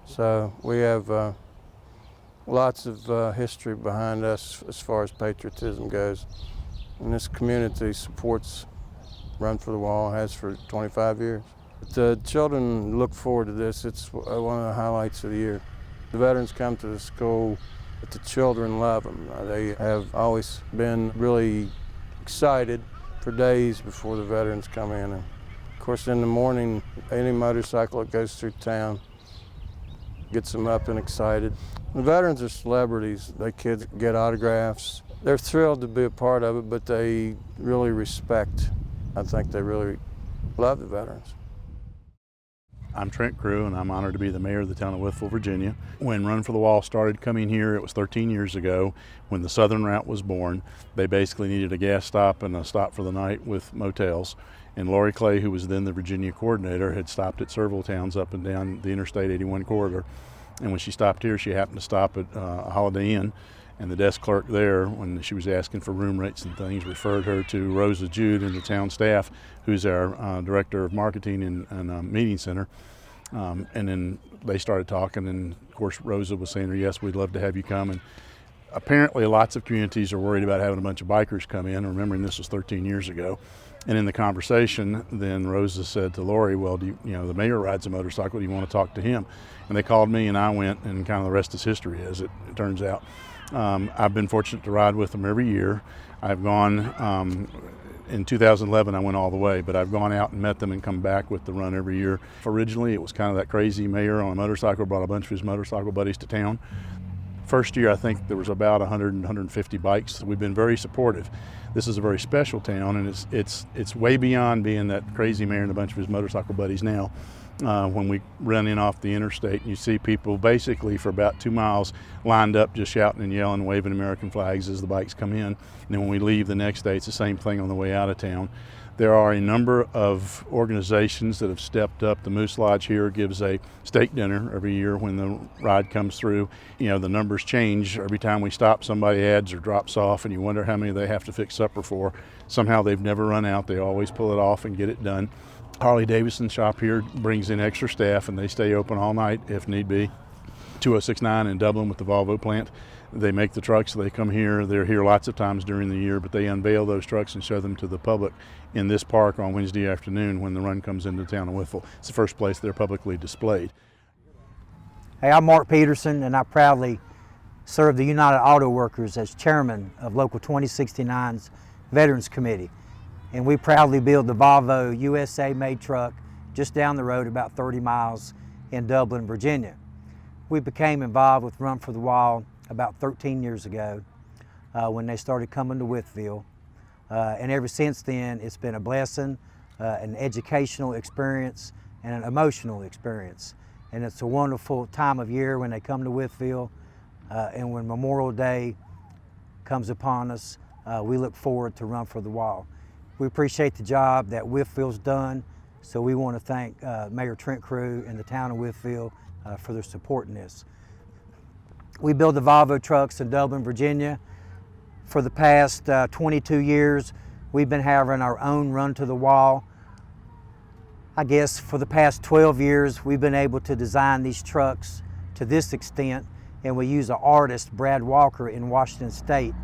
So we have lots of history behind us as far as patriotism goes. And this community supports Run for the Wall, has for 25 years. The children look forward to this. It's one of the highlights of the year. The veterans come to the school, but the children love them. They have always been really excited for days before the veterans come in. And of course, in the morning, any motorcycle that goes through town gets them up and excited. The veterans are celebrities. The kids get autographs. They're thrilled to be a part of it, but they really respect. I think they really love the veterans. I'm Trent Crew, and I'm honored to be the mayor of the town of Wytheville, Virginia. When Run for the Wall started coming here, it was 13 years ago when the Southern Route was born. They basically needed a gas stop and a stop for the night with motels. And Lori Clay, who was then the Virginia coordinator, had stopped at several towns up and down the Interstate 81 corridor. And when she stopped here, she happened to stop at a Holiday Inn. And the desk clerk there, when she was asking for room rates and things, referred her to Rosa Jude and the town staff, who's our director of marketing and meeting center. And then they started talking, and of course Rosa was saying, yes, we'd love to have you come. And apparently lots of communities are worried about having a bunch of bikers come in, remembering this was 13 years ago. And in the conversation, then Rosa said to Lori, well, the mayor rides a motorcycle, do you want to talk to him? And they called me, and I went, and kind of the rest is history, as it turns out. I've been fortunate to ride with them every year. I've gone, in 2011 I went all the way, but I've gone out and met them and come back with the run every year. Originally it was kind of that crazy mayor on a motorcycle, brought a bunch of his motorcycle buddies to town. First year I think there was about 100 and 150 bikes. We've been very supportive. This is a very special town, and it's way beyond being that crazy mayor and a bunch of his motorcycle buddies now. When we run in off the interstate, and you see people basically for about 2 miles lined up just shouting and yelling, waving American flags as the bikes come in. And then when we leave the next day, it's the same thing on the way out of town. There are a number of organizations that have stepped up. The Moose Lodge here gives a steak dinner every year when the ride comes through. You know, the numbers change every time we stop. Somebody adds or drops off, and you wonder how many they have to fix supper for. Somehow they've never run out. They always pull it off and get it done. Harley Davidson shop here brings in extra staff, and they stay open all night if need be. 2069 in Dublin with the Volvo plant. They make the trucks, they come here. They're here lots of times during the year, but they unveil those trucks and show them to the public in this park on Wednesday afternoon when the run comes into the town of Wytheville. It's the first place they're publicly displayed. Hey, I'm Mark Peterson, and I proudly serve the United Auto Workers as chairman of Local 2069's Veterans Committee. And we proudly build the Volvo USA-made truck just down the road about 30 miles in Dublin, Virginia. We became involved with Run for the Wall about 13 years ago when they started coming to Wytheville. And ever since then, it's been a blessing, an educational experience, and an emotional experience. And it's a wonderful time of year when they come to Wytheville, and when Memorial Day comes upon us, we look forward to Run for the Wall. We appreciate the job that Wytheville's done, so we want to thank Mayor Trent Crew and the town of Wytheville for their support in this. We build the Volvo trucks in Dublin, Virginia. For the past 22 years, we've been having our own Run to the Wall. I guess for the past 12 years, we've been able to design these trucks to this extent, and we use an artist, Brad Walker, in Washington State.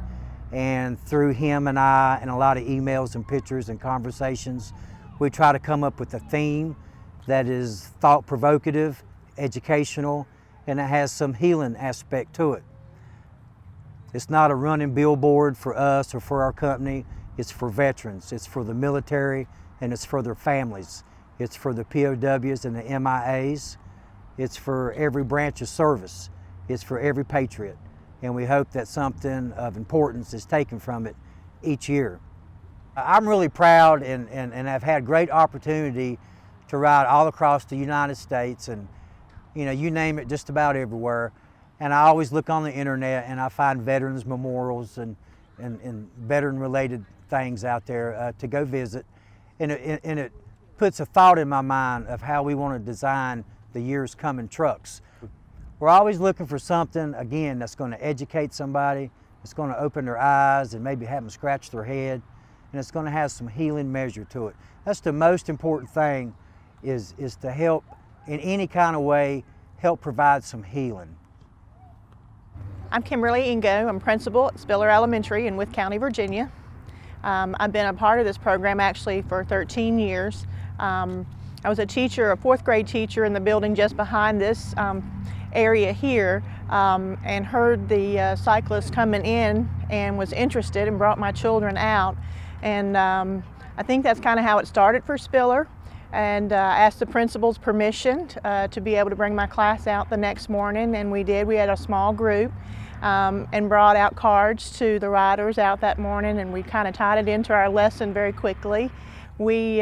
And through him and I, and a lot of emails and pictures and conversations, We try to come up with a theme that is thought-provocative, educational, and it has some healing aspect to it. It's not a running billboard for us or for our company. It's for veterans, it's for the military, and it's for their families. It's for the POWs and the MIAs. It's for every branch of service. It's for every patriot. And we hope that something of importance is taken from it each year. I'm really proud and I've had great opportunity to ride all across the United States and you name it, just about everywhere. And I always look on the internet and I find veterans memorials and veteran related things out there to go visit. And it puts a thought in my mind of how we want to design the year's coming trucks. We're always looking for something, again, that's going to educate somebody, it's going to open their eyes and maybe have them scratch their head, and it's going to have some healing measure to it. That's the most important thing, is to help in any kind of way, help provide some healing. I'm Kimberly Ingo. I'm principal at Spiller Elementary in Wythe County, Virginia. I've been a part of this program actually for 13 years. I was a teacher, a 4th grade teacher in the building just behind this area here, and heard the cyclists coming in and was interested and brought my children out. And I think that's kind of how it started for Spiller. And I asked the principal's permission to be able to bring my class out the next morning, and we did. We had a small group and brought out cards to the riders out that morning, and we kind of tied it into our lesson very quickly. We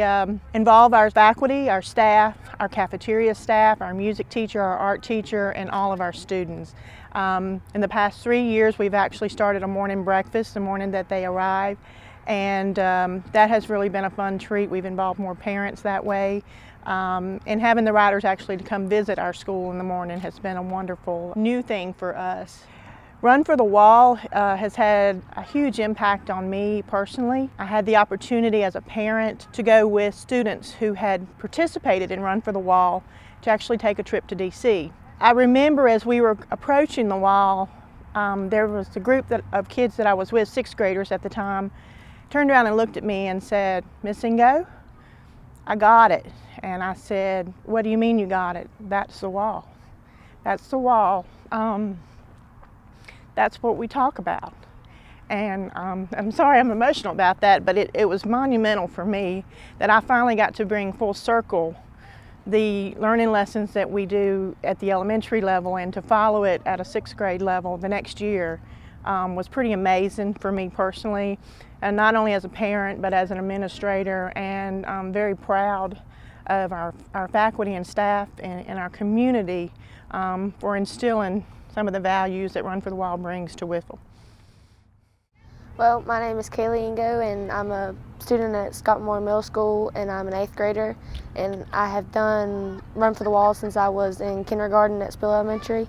involve our faculty, our staff, our cafeteria staff, our music teacher, our art teacher, and all of our students. In the past 3 years, we've actually started a morning breakfast the morning that they arrive, and that has really been a fun treat. We've involved more parents that way, and having the riders actually to come visit our school in the morning has been a wonderful new thing for us. Run for the Wall has had a huge impact on me personally. I had the opportunity as a parent to go with students who had participated in Run for the Wall to actually take a trip to D.C. I remember as we were approaching the wall, there was a group of kids that I was with, 6th graders at the time, turned around and looked at me and said, "Miss Ingo, I got it." And I said, "What do you mean you got it?" "That's the wall. That's the wall. That's what we talk about." And I'm sorry I'm emotional about that, but it was monumental for me that I finally got to bring full circle the learning lessons that we do at the elementary level, and to follow it at a 6th grade level the next year was pretty amazing for me personally, and not only as a parent but as an administrator. And I'm very proud of our faculty and staff and our community for instilling some of the values that Run for the Wall brings to Whiffle. Well, my name is Kaylee Ingo, and I'm a student at Scott Memorial Middle School, and I'm an 8th grader. And I have done Run for the Wall since I was in kindergarten at Spiller Elementary.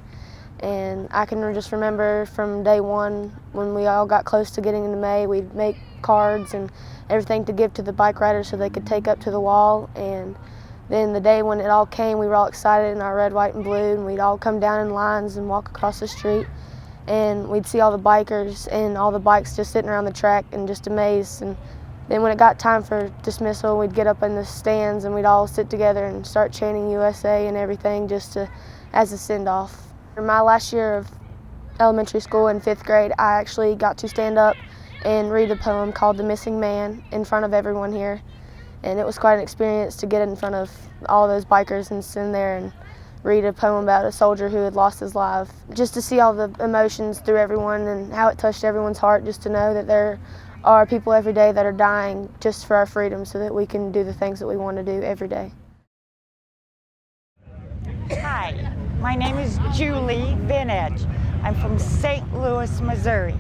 And I can just remember from day one when we all got close to getting into May, we'd make cards and everything to give to the bike riders so they could take up to the wall. And then the day when it all came, we were all excited in our red, white, and blue, and we'd all come down in lines and walk across the street. And we'd see all the bikers and all the bikes just sitting around the track and just amazed. And then when it got time for dismissal, we'd get up in the stands and we'd all sit together and start chanting USA and everything just as a send-off. In my last year of elementary school in 5th grade, I actually got to stand up and read a poem called The Missing Man in front of everyone here. And it was quite an experience to get in front of all those bikers and stand there and read a poem about a soldier who had lost his life. Just to see all the emotions through everyone and how it touched everyone's heart, just to know that there are people every day that are dying just for our freedom so that we can do the things that we want to do every day. Hi, my name is Julie Vinage. I'm from St. Louis, Missouri.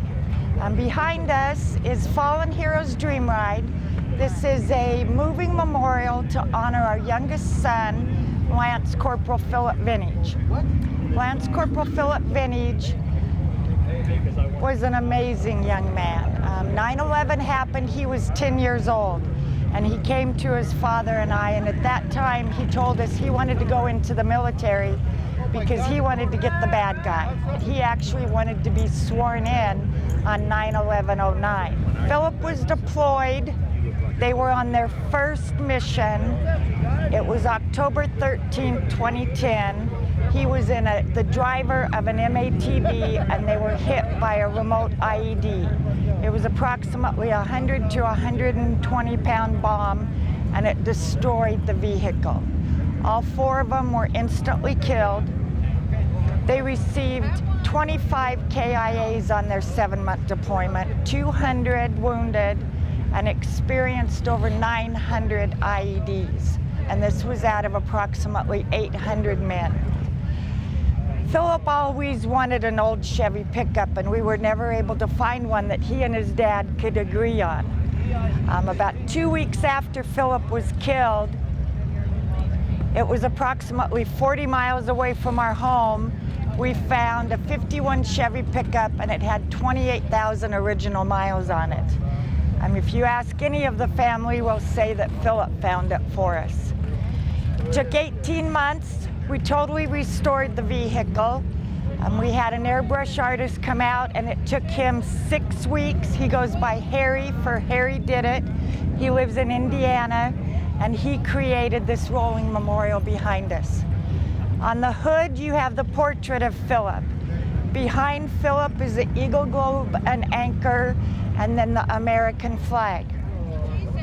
Behind us is Fallen Heroes Dream Ride. This is a moving memorial to honor our youngest son, Lance Corporal Philip Vinage. Lance Corporal Philip Vinage was an amazing young man. 9/11 happened, he was 10 years old, and he came to his father and I, and at that time he told us he wanted to go into the military because he wanted to get the bad guy. He actually wanted to be sworn in on 9/11/09. Philip was deployed They were on their first mission. It was October 13, 2010. He was the driver of an MATV, and they were hit by a remote IED. It was approximately 100 to 120 pound bomb, and it destroyed the vehicle. All 4 of them were instantly killed. They received 25 KIAs on their 7-month deployment, 200 wounded, and experienced over 900 IEDs. And this was out of approximately 800 men. Philip always wanted an old Chevy pickup, and we were never able to find one that he and his dad could agree on. About 2 weeks after Philip was killed, it was approximately 40 miles away from our home, we found a 51 Chevy pickup, and it had 28,000 original miles on it. If you ask any of the family, we'll say that Philip found it for us. It took 18 months. We totally restored the vehicle. We had an airbrush artist come out, and it took him 6 weeks. He goes by Harry for Harry Did It. He lives in Indiana, and he created this rolling memorial behind us. On the hood, you have the portrait of Philip. Behind Philip is the Eagle Globe and Anchor, and then the American flag.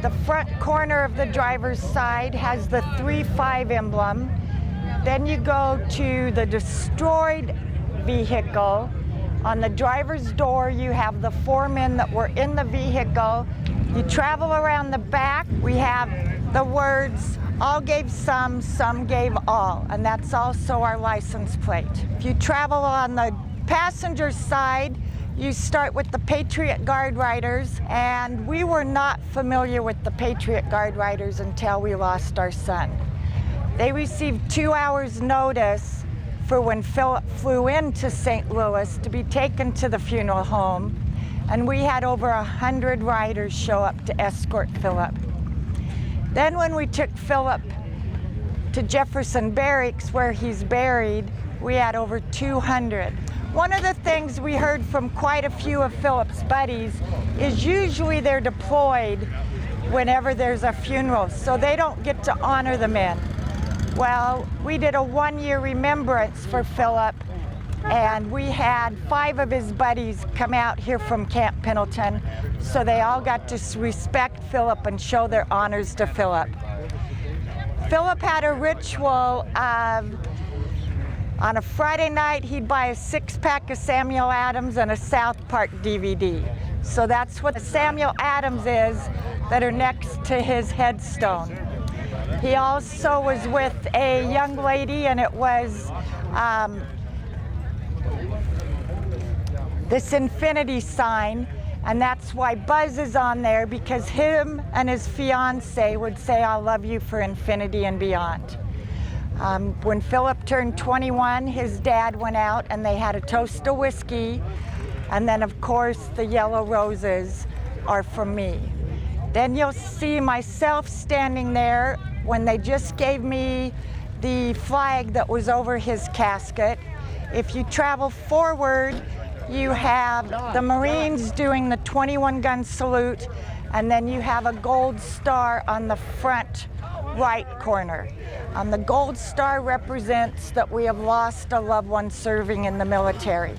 The front corner of the driver's side has the 3-5 emblem. Then you go to the destroyed vehicle. On the driver's door, you have the 4 men that were in the vehicle. You travel around the back, we have the words, all gave some gave all, and that's also our license plate. If you travel on the passenger side, you start with the Patriot Guard Riders, and we were not familiar with the Patriot Guard Riders until we lost our son. They received 2 hours notice for when Philip flew into St. Louis to be taken to the funeral home, and we had over 100 riders show up to escort Philip. Then when we took Philip to Jefferson Barracks, where he's buried, we had over 200. One of the things we heard from quite a few of Philip's buddies is usually they're deployed whenever there's a funeral, so they don't get to honor the men. Well, we did a 1-year remembrance for Philip, and we had 5 of his buddies come out here from Camp Pendleton, so they all got to respect Philip and show their honors to Philip. Philip had a ritual of, on a Friday night, he'd buy a 6-pack of Samuel Adams and a South Park DVD. So that's what Samuel Adams is that are next to his headstone. He also was with a young lady, and it was this infinity sign, and that's why Buzz is on there, because him and his fiance would say, "I love you for infinity and beyond." When Philip turned 21, his dad went out and they had a toast of whiskey, and then of course the yellow roses are from me. Then you'll see myself standing there when they just gave me the flag that was over his casket. If you travel forward, you have the Marines doing the 21-gun salute, and then you have a gold star on the front right corner. The gold star represents that we have lost a loved one serving in the military.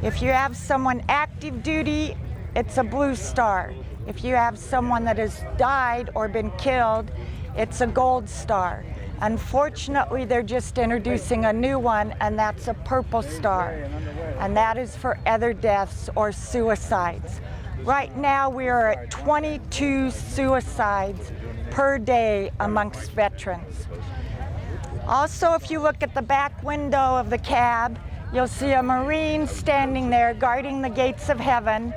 If you have someone active duty, it's a blue star. If you have someone that has died or been killed, it's a gold star. Unfortunately, they're just introducing a new one, and that's a purple star. And that is for other deaths or suicides. Right now, we are at 22 suicides per day amongst veterans. Also, if you look at the back window of the cab, you'll see a Marine standing there guarding the gates of heaven.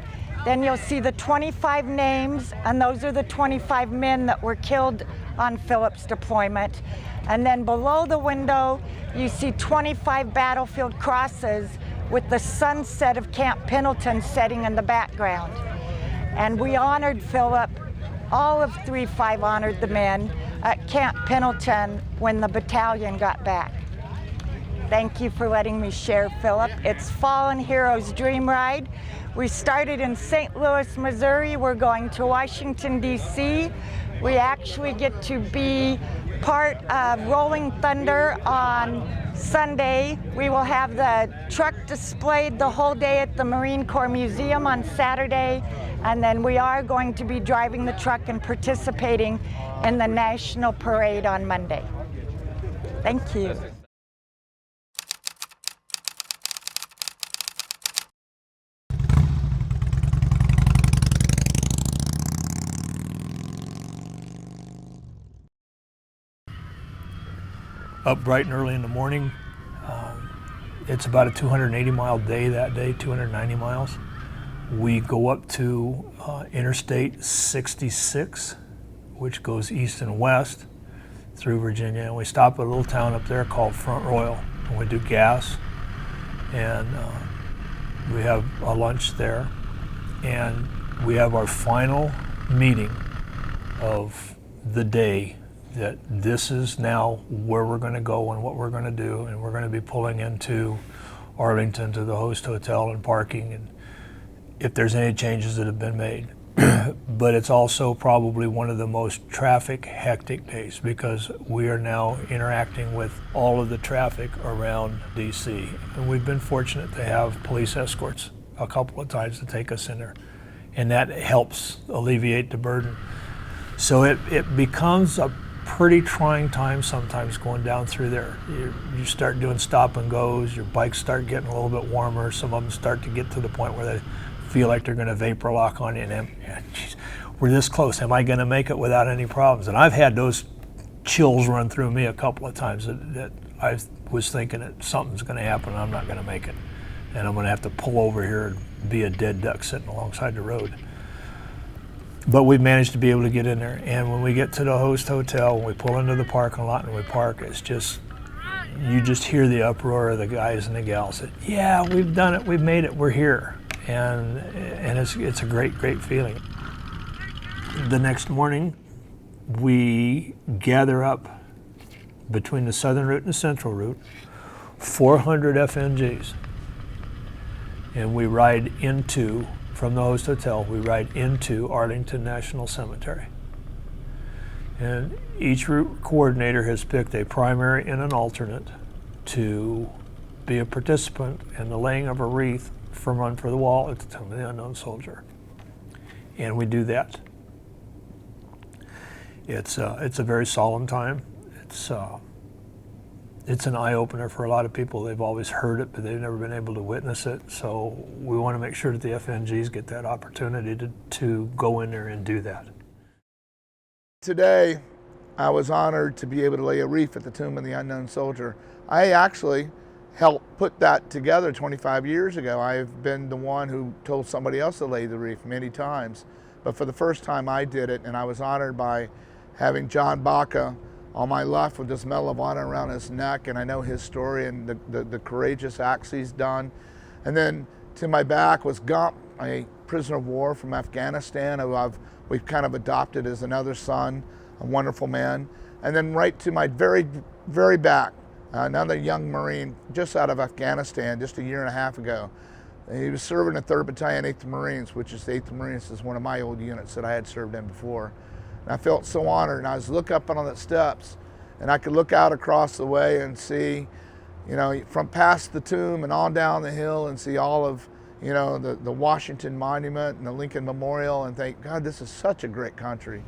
Then you'll see the 25 names, and those are the 25 men that were killed on Philip's deployment. And then below the window, you see 25 battlefield crosses with the sunset of Camp Pendleton setting in the background. And we honored Philip, all of 3-5 honored the men at Camp Pendleton when the battalion got back. Thank you for letting me share, Philip. It's Fallen Heroes Dream Ride. We started in St. Louis, Missouri. We're going to Washington, D.C. We actually get to be part of Rolling Thunder on Sunday. We will have the truck displayed the whole day at the Marine Corps Museum on Saturday. And then we are going to be driving the truck and participating in the National Parade on Monday. Thank you. Up bright and early in the morning. It's about a 280-mile day that day, 290 miles. We go up to Interstate 66, which goes east and west through Virginia, and we stop at a little town up there called Front Royal, and we do gas, and we have a lunch there, and we have our final meeting of the day that this is now where we're going to go and what we're going to do, and we're going to be pulling into Arlington to the host hotel and parking, and if there's any changes that have been made. But it's also probably one of the most traffic hectic days because we are now interacting with all of the traffic around DC. And we've been fortunate to have police escorts a couple of times to take us in there, and that helps alleviate the burden. So it becomes a pretty trying time sometimes going down through there. You start doing stop and goes, your bikes start getting a little bit warmer, some of them start to get to the point where they feel like they're going to vapor lock on you, and geez, we're this close, am I going to make it without any problems? And I've had those chills run through me a couple of times that I was thinking that something's going to happen and I'm not going to make it, and I'm going to have to pull over here and be a dead duck sitting alongside the road. But we've managed to be able to get in there, and when we get to the host hotel, when we pull into the parking lot and we park, it's just, you just hear the uproar of the guys and the gals that, yeah, we've done it, we've made it, we're here. And it's a great feeling. The next morning, we gather up between the southern route and the central route, 400 FNGs, and we ride into, from the host hotel, we ride into Arlington National Cemetery. And each route coordinator has picked a primary and an alternate to be a participant in the laying of a wreath from Run for the Wall at the Tomb of the Unknown Soldier. And we do that. It's a very solemn time. It's an eye-opener for a lot of people. They've always heard it, but they've never been able to witness it. So we want to make sure that the FNGs get that opportunity to go in there and do that. Today, I was honored to be able to lay a wreath at the Tomb of the Unknown Soldier. I actually helped put that together 25 years ago. I've been the one who told somebody else to lay the wreath many times, but for the first time I did it, and I was honored by having John Baca on my left with this Medal of Honor around his neck, and I know his story and the courageous acts he's done. And then to my back was Gump, a prisoner of war from Afghanistan who we've kind of adopted as another son, a wonderful man. And then right to my very, very back, another young Marine just out of Afghanistan just a year and a half ago. He was serving in 3rd Battalion, 8th Marines, which is the 8th Marines is one of my old units that I had served in before. And I felt so honored, and I was looking up on the steps, and I could look out across the way and see, you know, from past the tomb and on down the hill and see all of, you know, the Washington Monument and the Lincoln Memorial, and think, God, this is such a great country.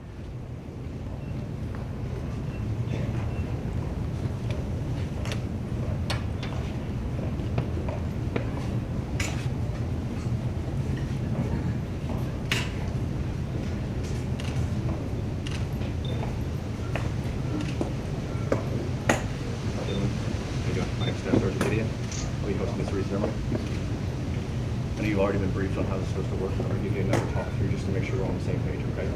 I know you've already been briefed on how this is supposed to work. I'm going to give you another talk through just to make sure we're on the same page, okay?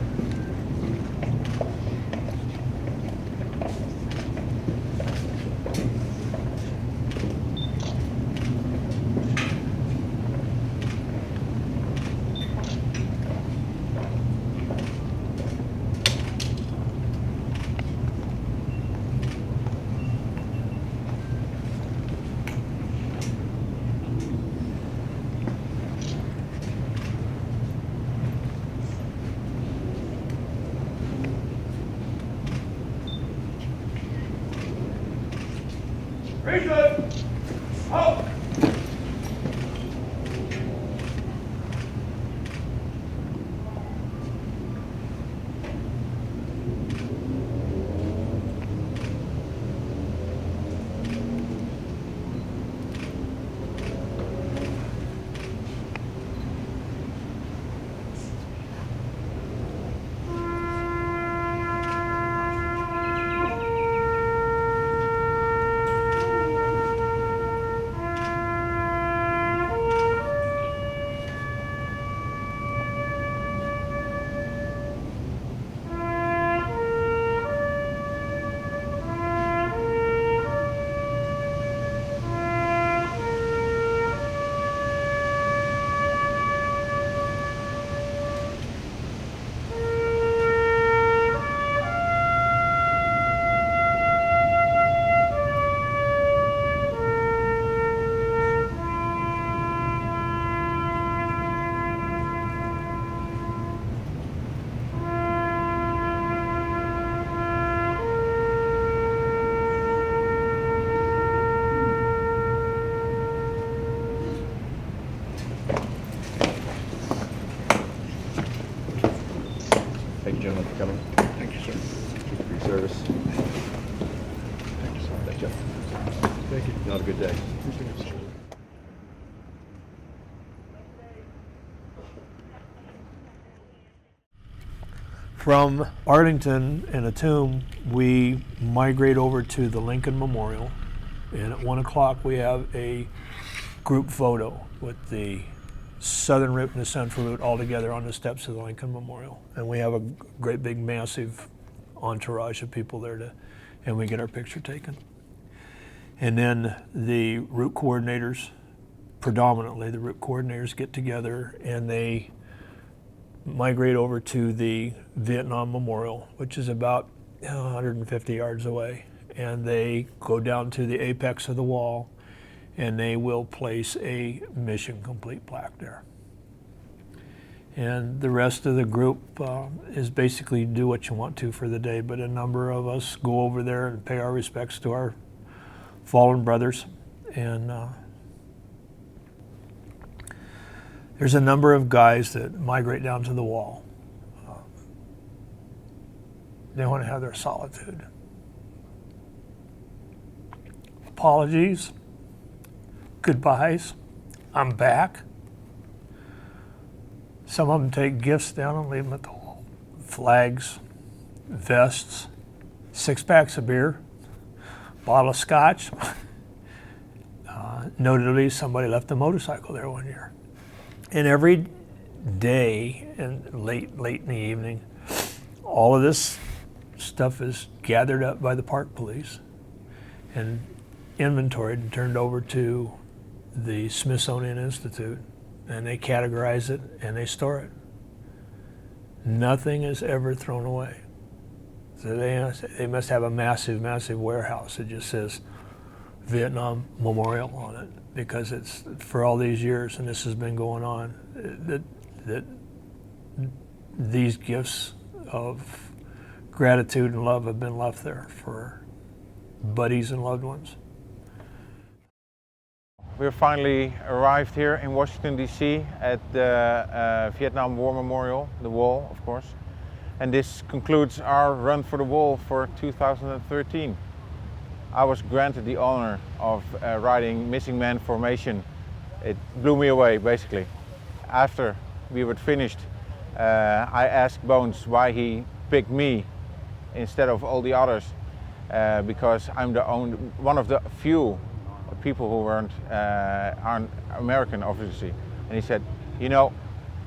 Thank you, gentlemen, for coming. Thank you, sir. Thank you for your service. Thank you, sir. Thank you. Thank you. You have a good day. From Arlington and Atum, we migrate over to the Lincoln Memorial, and at 1 o'clock we have a group photo with the southern route and the central route all together on the steps of the Lincoln Memorial. And we have a great big massive entourage of people there and we get our picture taken. And then the route coordinators, predominantly the route coordinators, get together and they migrate over to the Vietnam Memorial, which is about 150 yards away. And they go down to the apex of the wall and they will place a mission complete plaque there. And the rest of the group is basically do what you want to for the day, but a number of us go over there and pay our respects to our fallen brothers. And there's a number of guys that migrate down to the wall. They want to have their solitude. Apologies. Goodbyes, I'm back. Some of them take gifts down and leave them at the wall. Flags, vests, 6 packs of beer, bottle of scotch. Notably, somebody left a motorcycle there one year. And every day and late in the evening, all of this stuff is gathered up by the park police and inventoried and turned over to the Smithsonian Institute, and they categorize it and they store it. Nothing is ever thrown away. So they must have a massive, massive warehouse that just says Vietnam Memorial on it, because it's for all these years, and this has been going on, that these gifts of gratitude and love have been left there for buddies and loved ones. We finally arrived here in Washington D.C. at the Vietnam War Memorial, the wall, of course. And this concludes our Run for the Wall for 2013. I was granted the honor of riding Missing Man Formation. It blew me away, basically. After we were finished, I asked Bones why he picked me instead of all the others, because I'm one of the few people who aren't American, obviously. And he said, you know,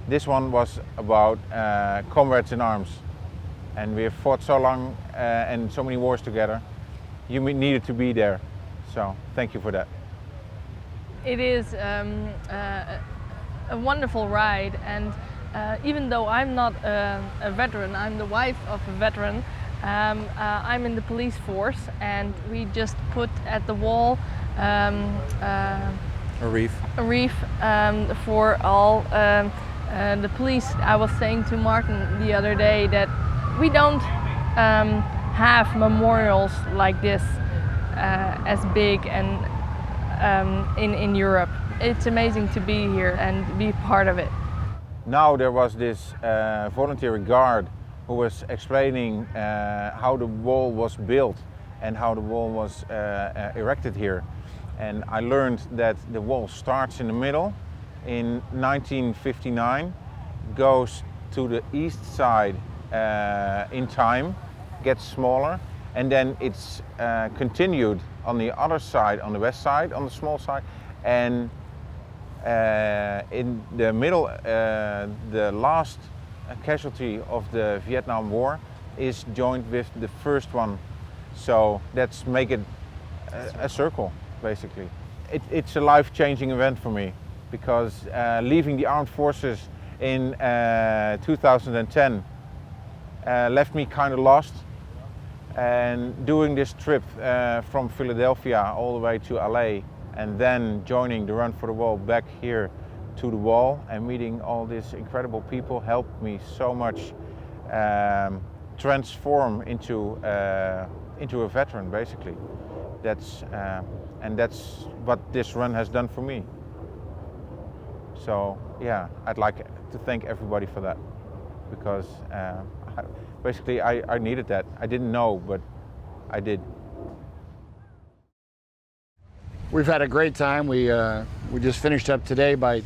this one was about comrades in arms, and we have fought so long and so many wars together. You needed to be there, so thank you for that. It is a wonderful ride, and even though I'm not a veteran, I'm the wife of a veteran. I'm in the police force, and we just put at the wall a reef for all the police. I was saying to Martin the other day that we don't have memorials like this as big and in Europe. It's amazing to be here and be part of it. Now there was this voluntary guard who was explaining how the wall was built and how the wall was erected here. And I learned that the wall starts in the middle in 1959, goes to the east side in time, gets smaller, and then it's continued on the other side, on the west side, on the small side, and in the middle, the last casualty of the Vietnam War is joined with the first one. So that's make it a circle, basically. It's a life-changing event for me, because leaving the armed forces in 2010 left me kind of lost. And doing this trip from Philadelphia all the way to LA, and then joining the Run for the Wall back here to the wall and meeting all these incredible people helped me so much transform into a veteran, basically. That's what this run has done for me. So yeah, I'd like to thank everybody for that, because basically I needed that. I didn't know, but I did. We've had a great time. We just finished up today by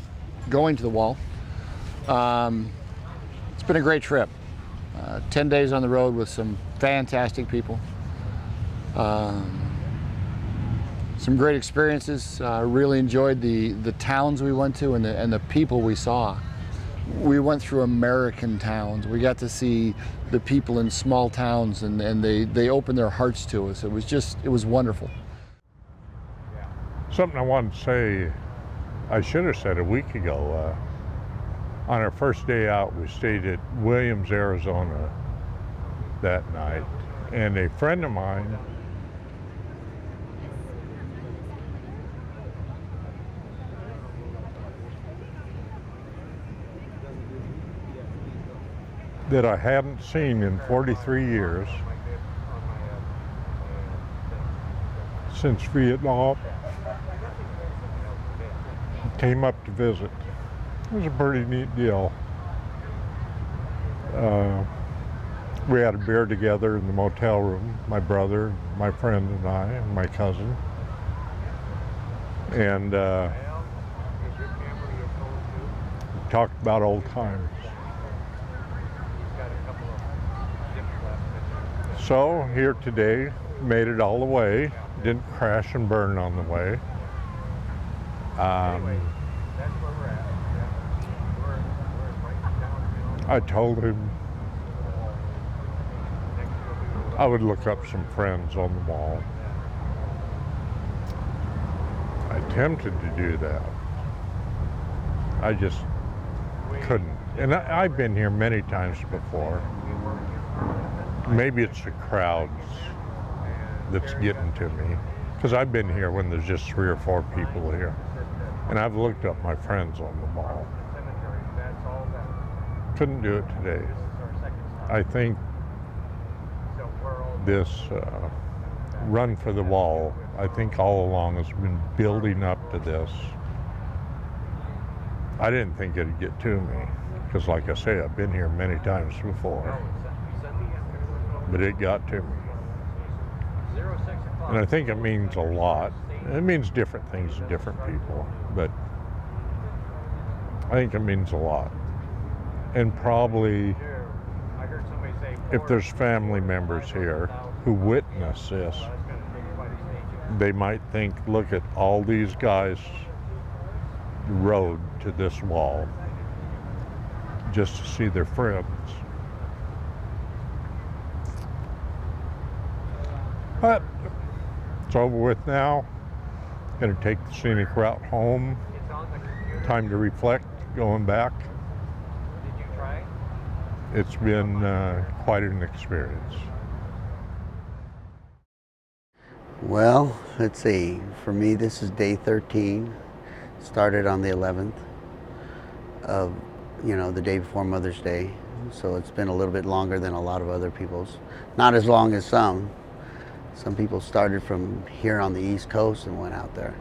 going to the wall. It's been a great trip. 10 days on the road with some fantastic people. Some great experiences. Really enjoyed the towns we went to and the people we saw. We went through American towns. We got to see the people in small towns, and they opened their hearts to us. It was wonderful. Something I wanted to say, I should have said a week ago. On our first day out, we stayed at Williams, Arizona that night, and a friend of mine that I hadn't seen in 43 years, since Vietnam, came up to visit. It was a pretty neat deal. We had a beer together in the motel room, my brother, my friend and I, and my cousin. And talked about old times. So here today, made it all the way, didn't crash and burn on the way. I told him I would look up some friends on the wall. I attempted to do that. I just couldn't. And I've been here many times before. Maybe it's the crowds that's getting to me, because I've been here when there's just 3 or 4 people here. And I've looked up my friends on the wall. Couldn't do it today. I think this run for the wall, I think all along has been building up to this. I didn't think it'd get to me, because like I say, I've been here many times before. But it got to me. And I think it means a lot. It means different things to different people, but I think it means a lot. And probably, if there's family members here who witness this, they might think, look at all these guys rode to this wall just to see their friends. But it's over with now. Gonna take the scenic route home. Time to reflect, going back. It's been quite an experience. Well, let's see. For me, this is day 13. Started on the 11th of, the day before Mother's Day. So it's been a little bit longer than a lot of other people's. Not as long as some. Some people started from here on the East Coast and went out there.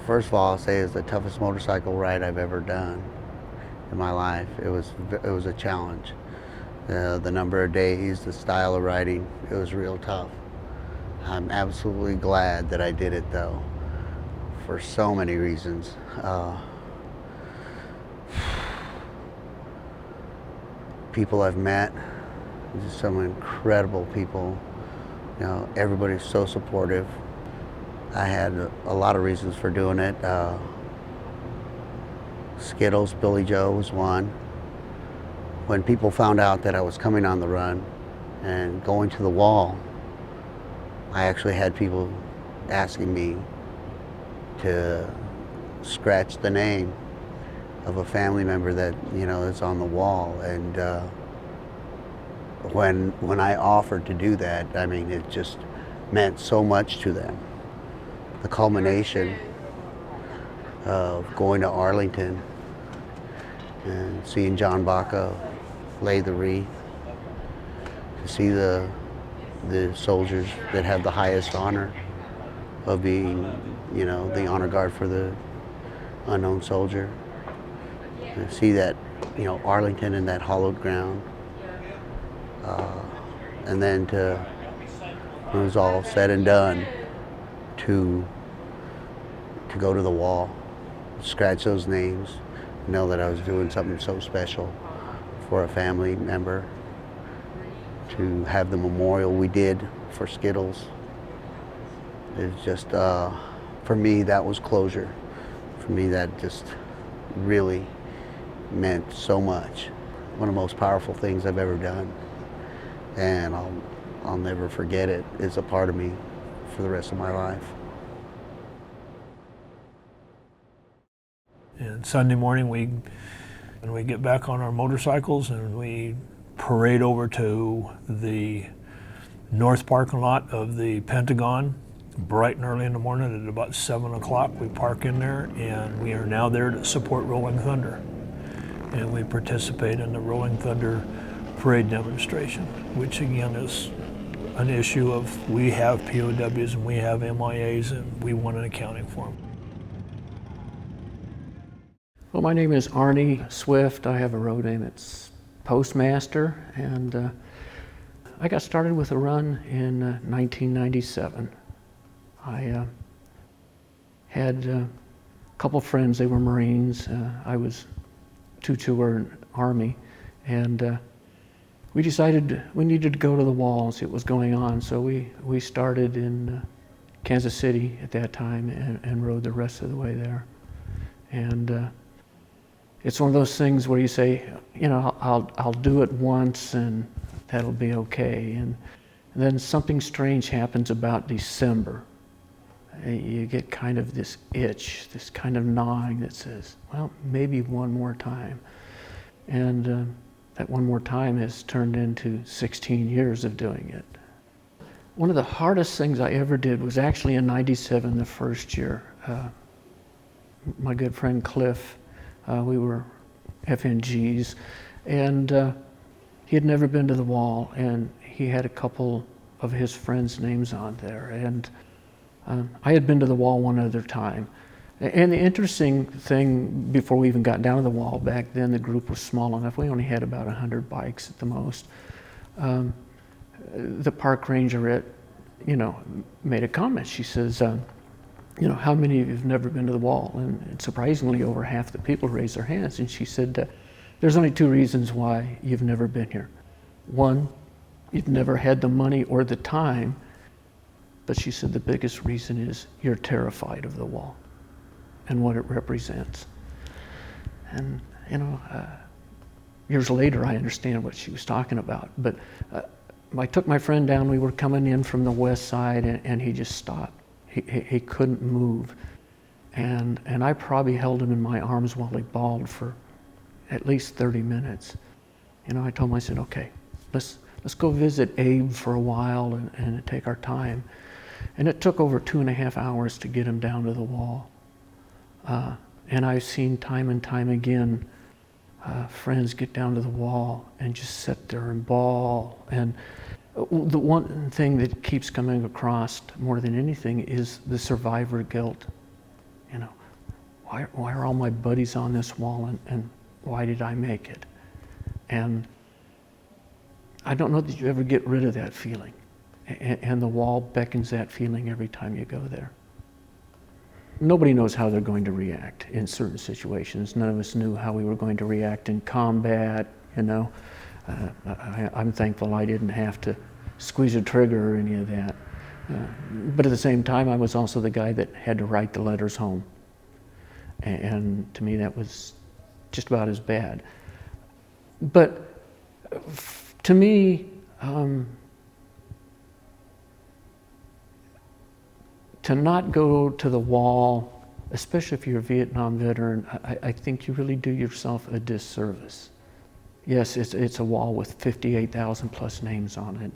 First of all, I'll say it's the toughest motorcycle ride I've ever done in my life. It was a challenge. The number of days, the style of riding, it was real tough. I'm absolutely glad that I did it though, for so many reasons. People I've met, just some incredible people. You know, everybody's so supportive. I had a lot of reasons for doing it. Skittles, Billy Joe was one. When people found out that I was coming on the run and going to the wall, I actually had people asking me to scratch the name of a family member that, you know, is on the wall. And when I offered to do that, I mean, it just meant so much to them. The culmination of going to Arlington and seeing John Baca lay the wreath, to see the soldiers that have the highest honor of being, you know, the honor guard for the unknown soldier. To see that, you know, Arlington and that hallowed ground. And then when it was all said and done, to go to the wall, scratch those names, know that I was doing something so special for a family member, to have the memorial we did for Skittles. It's just, for me, that was closure. For me, that just really meant so much. One of the most powerful things I've ever done. And I'll never forget it. It's a part of me for the rest of my life. And Sunday morning we get back on our motorcycles and we parade over to the north parking lot of the Pentagon, bright and early in the morning at about 7 o'clock. We park in there and we are now there to support Rolling Thunder. And we participate in the Rolling Thunder parade demonstration, which again is an issue of we have POWs and we have MIAs and we want an accounting for them. Well, my name is Arnie Swift. I have a road name. It's Postmaster, and I got started with a run in 1997. I had a couple friends. They were Marines. I was two were Army, and we decided we needed to go to the walls. It was going on, so we started in Kansas City at that time and rode the rest of the way there. And it's one of those things where you say, you know, I'll do it once and that'll be okay. And then something strange happens about December. You get kind of this itch, this kind of gnawing that says, well, maybe one more time. And that one more time has turned into 16 years of doing it. One of the hardest things I ever did was actually in '97, the first year. My good friend Cliff, we were FNGs, and he had never been to the wall, and he had a couple of his friends' names on there. And I had been to the wall one other time. And the interesting thing, before we even got down to the wall, back then the group was small enough. We only had about 100 bikes at the most. The park ranger made a comment. She says, how many of you have never been to the wall? And surprisingly, over half the people raised their hands. And she said, there's only two reasons why you've never been here. One, you've never had the money or the time. But she said the biggest reason is you're terrified of the wall and what it represents. And, years later, I understand what she was talking about. But I took my friend down. We were coming in from the west side, and he just stopped. He couldn't move. And I probably held him in my arms while he bawled for at least 30 minutes. I told him, I said, okay, let's go visit Abe for a while and take our time. And it took over 2.5 hours to get him down to the wall. And I've seen time and time again friends get down to the wall and just sit there and bawl. And The one thing that keeps coming across more than anything is the survivor guilt. You know, why are all my buddies on this wall, and why did I make it? And I don't know that you ever get rid of that feeling. And the wall beckons that feeling every time you go there. Nobody knows how they're going to react in certain situations. None of us knew how we were going to react in combat, you know. I'm thankful I didn't have to squeeze a trigger or any of that. But at the same time, I was also the guy that had to write the letters home. And to me, that was just about as bad. But to me, to not go to the wall, especially if you're a Vietnam veteran, I think you really do yourself a disservice. Yes, it's a wall with 58,000 plus names on it.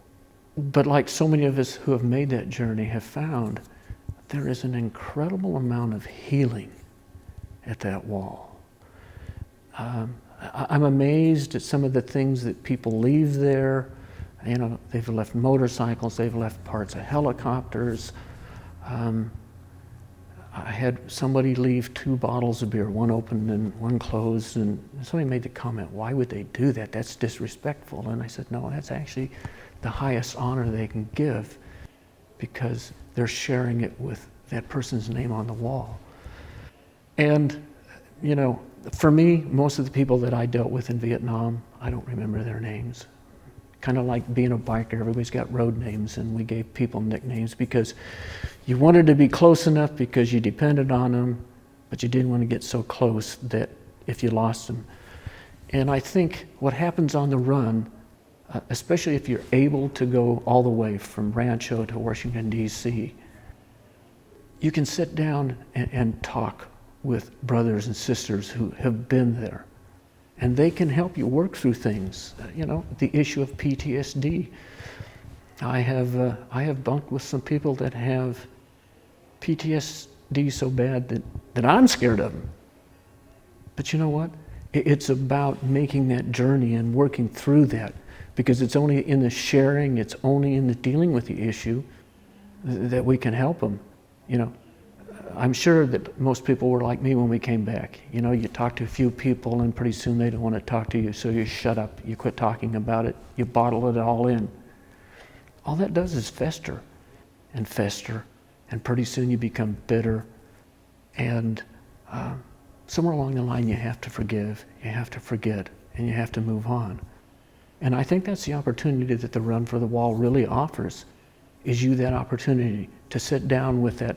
But like so many of us who have made that journey have found, there is an incredible amount of healing at that wall. I'm amazed at some of the things that people leave there. You know, they've left motorcycles, they've left parts of helicopters. I had somebody leave 2 bottles of beer, one open and one closed, and somebody made the comment, why would they do that? That's disrespectful. And I said, no, that's actually the highest honor they can give, because they're sharing it with that person's name on the wall. And, you know, for me, most of the people that I dealt with in Vietnam, I don't remember their names. Kind of like being a biker, everybody's got road names, and we gave people nicknames because you wanted to be close enough because you depended on them, but you didn't want to get so close that if you lost them. And I think what happens on the run, especially if you're able to go all the way from Rancho to Washington, D.C., you can sit down and talk with brothers and sisters who have been there. And they can help you work through things. You know, the issue of PTSD. I have bunked with some people that have PTSD so bad that I'm scared of them. But you know what? It's about making that journey and working through that, because it's only in the sharing, it's only in the dealing with the issue that we can help them. You know, I'm sure that most people were like me when we came back. You know, you talk to a few people and pretty soon they don't want to talk to you, so you shut up, you quit talking about it, you bottle it all in. All that does is fester and fester, and pretty soon you become bitter. And somewhere along the line you have to forgive, you have to forget, and you have to move on. And I think that's the opportunity that the Run for the Wall really offers, is you that opportunity to sit down with that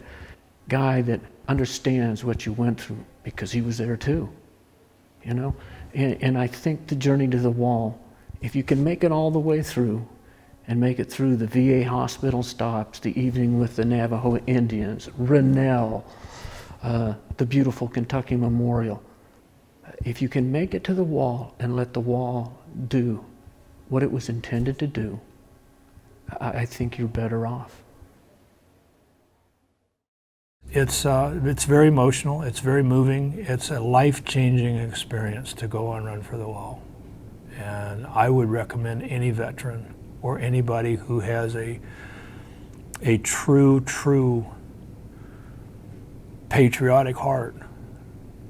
guy that understands what you went through, because he was there too, you know? And I think the journey to the wall, if you can make it all the way through, and make it through the VA hospital stops, the evening with the Navajo Indians, Rennell, the beautiful Kentucky Memorial, if you can make it to the wall and let the wall do what it was intended to do, I think you're better off. It's very emotional, it's very moving, it's a life-changing experience to go on Run for the Wall. And I would recommend any veteran or anybody who has a true patriotic heart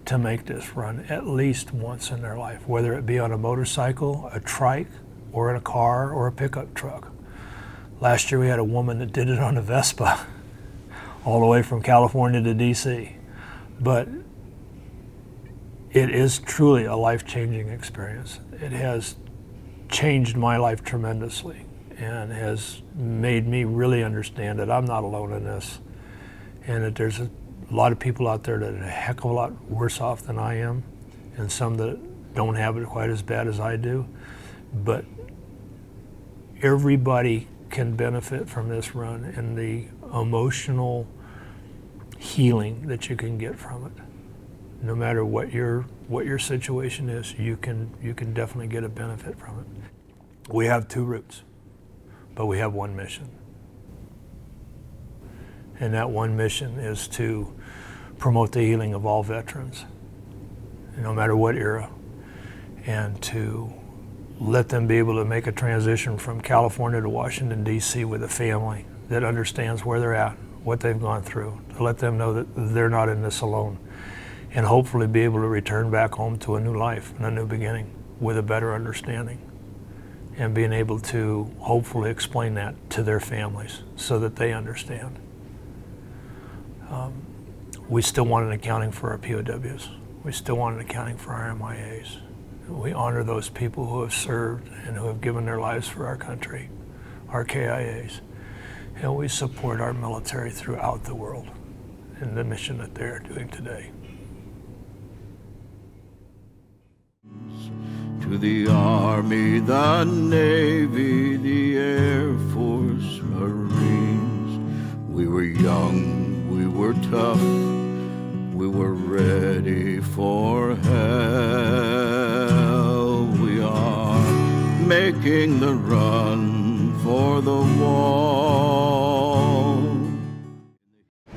to make this run at least once in their life, whether it be on a motorcycle, a trike, or in a car or a pickup truck. Last year we had a woman that did it on a Vespa all the way from California to D.C. But it is truly a life-changing experience. It has changed my life tremendously and has made me really understand that I'm not alone in this, and that there's a lot of people out there that are a heck of a lot worse off than I am, and some that don't have it quite as bad as I do. But everybody can benefit from this run and the emotional healing that you can get from it. No matter what your situation is, you can definitely get a benefit from it. We have 2 routes, but we have one mission. And that one mission is to promote the healing of all veterans, no matter what era, and to let them be able to make a transition from California to Washington, D.C. with a family that understands where they're at, what they've gone through, to let them know that they're not in this alone, and hopefully be able to return back home to a new life and a new beginning with a better understanding, and being able to hopefully explain that to their families so that they understand. We still want an accounting for our POWs. We still want an accounting for our MIAs. We honor those people who have served and who have given their lives for our country, our KIAs. And we support our military throughout the world in the mission that they're doing today. To the Army, the Navy, the Air Force, Marines. We were young, we were tough, we were ready for hell. We are making the run for the wall.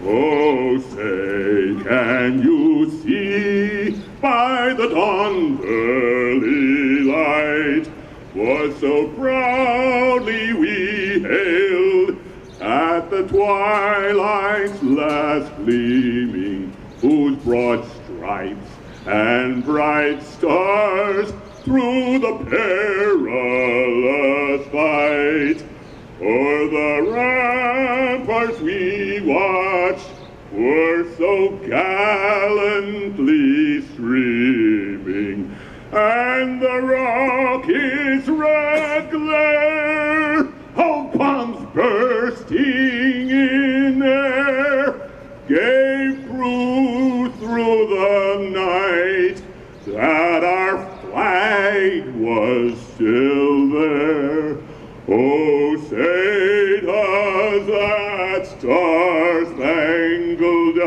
Oh, say, can you see by the dawn's early light what so proudly we hailed at the twilight's last gleaming, whose broad stripes and bright stars through the perilous fight o'er the ramparts we watched were so gallantly streaming, and the rocket's red glare of bombs bursting in air gave proof through the night that our flag was still there. Oh, say does that star-spangled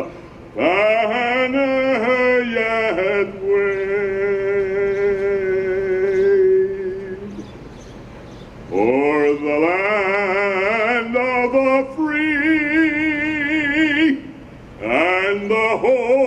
banner yet wave o'er the land of the free and the whole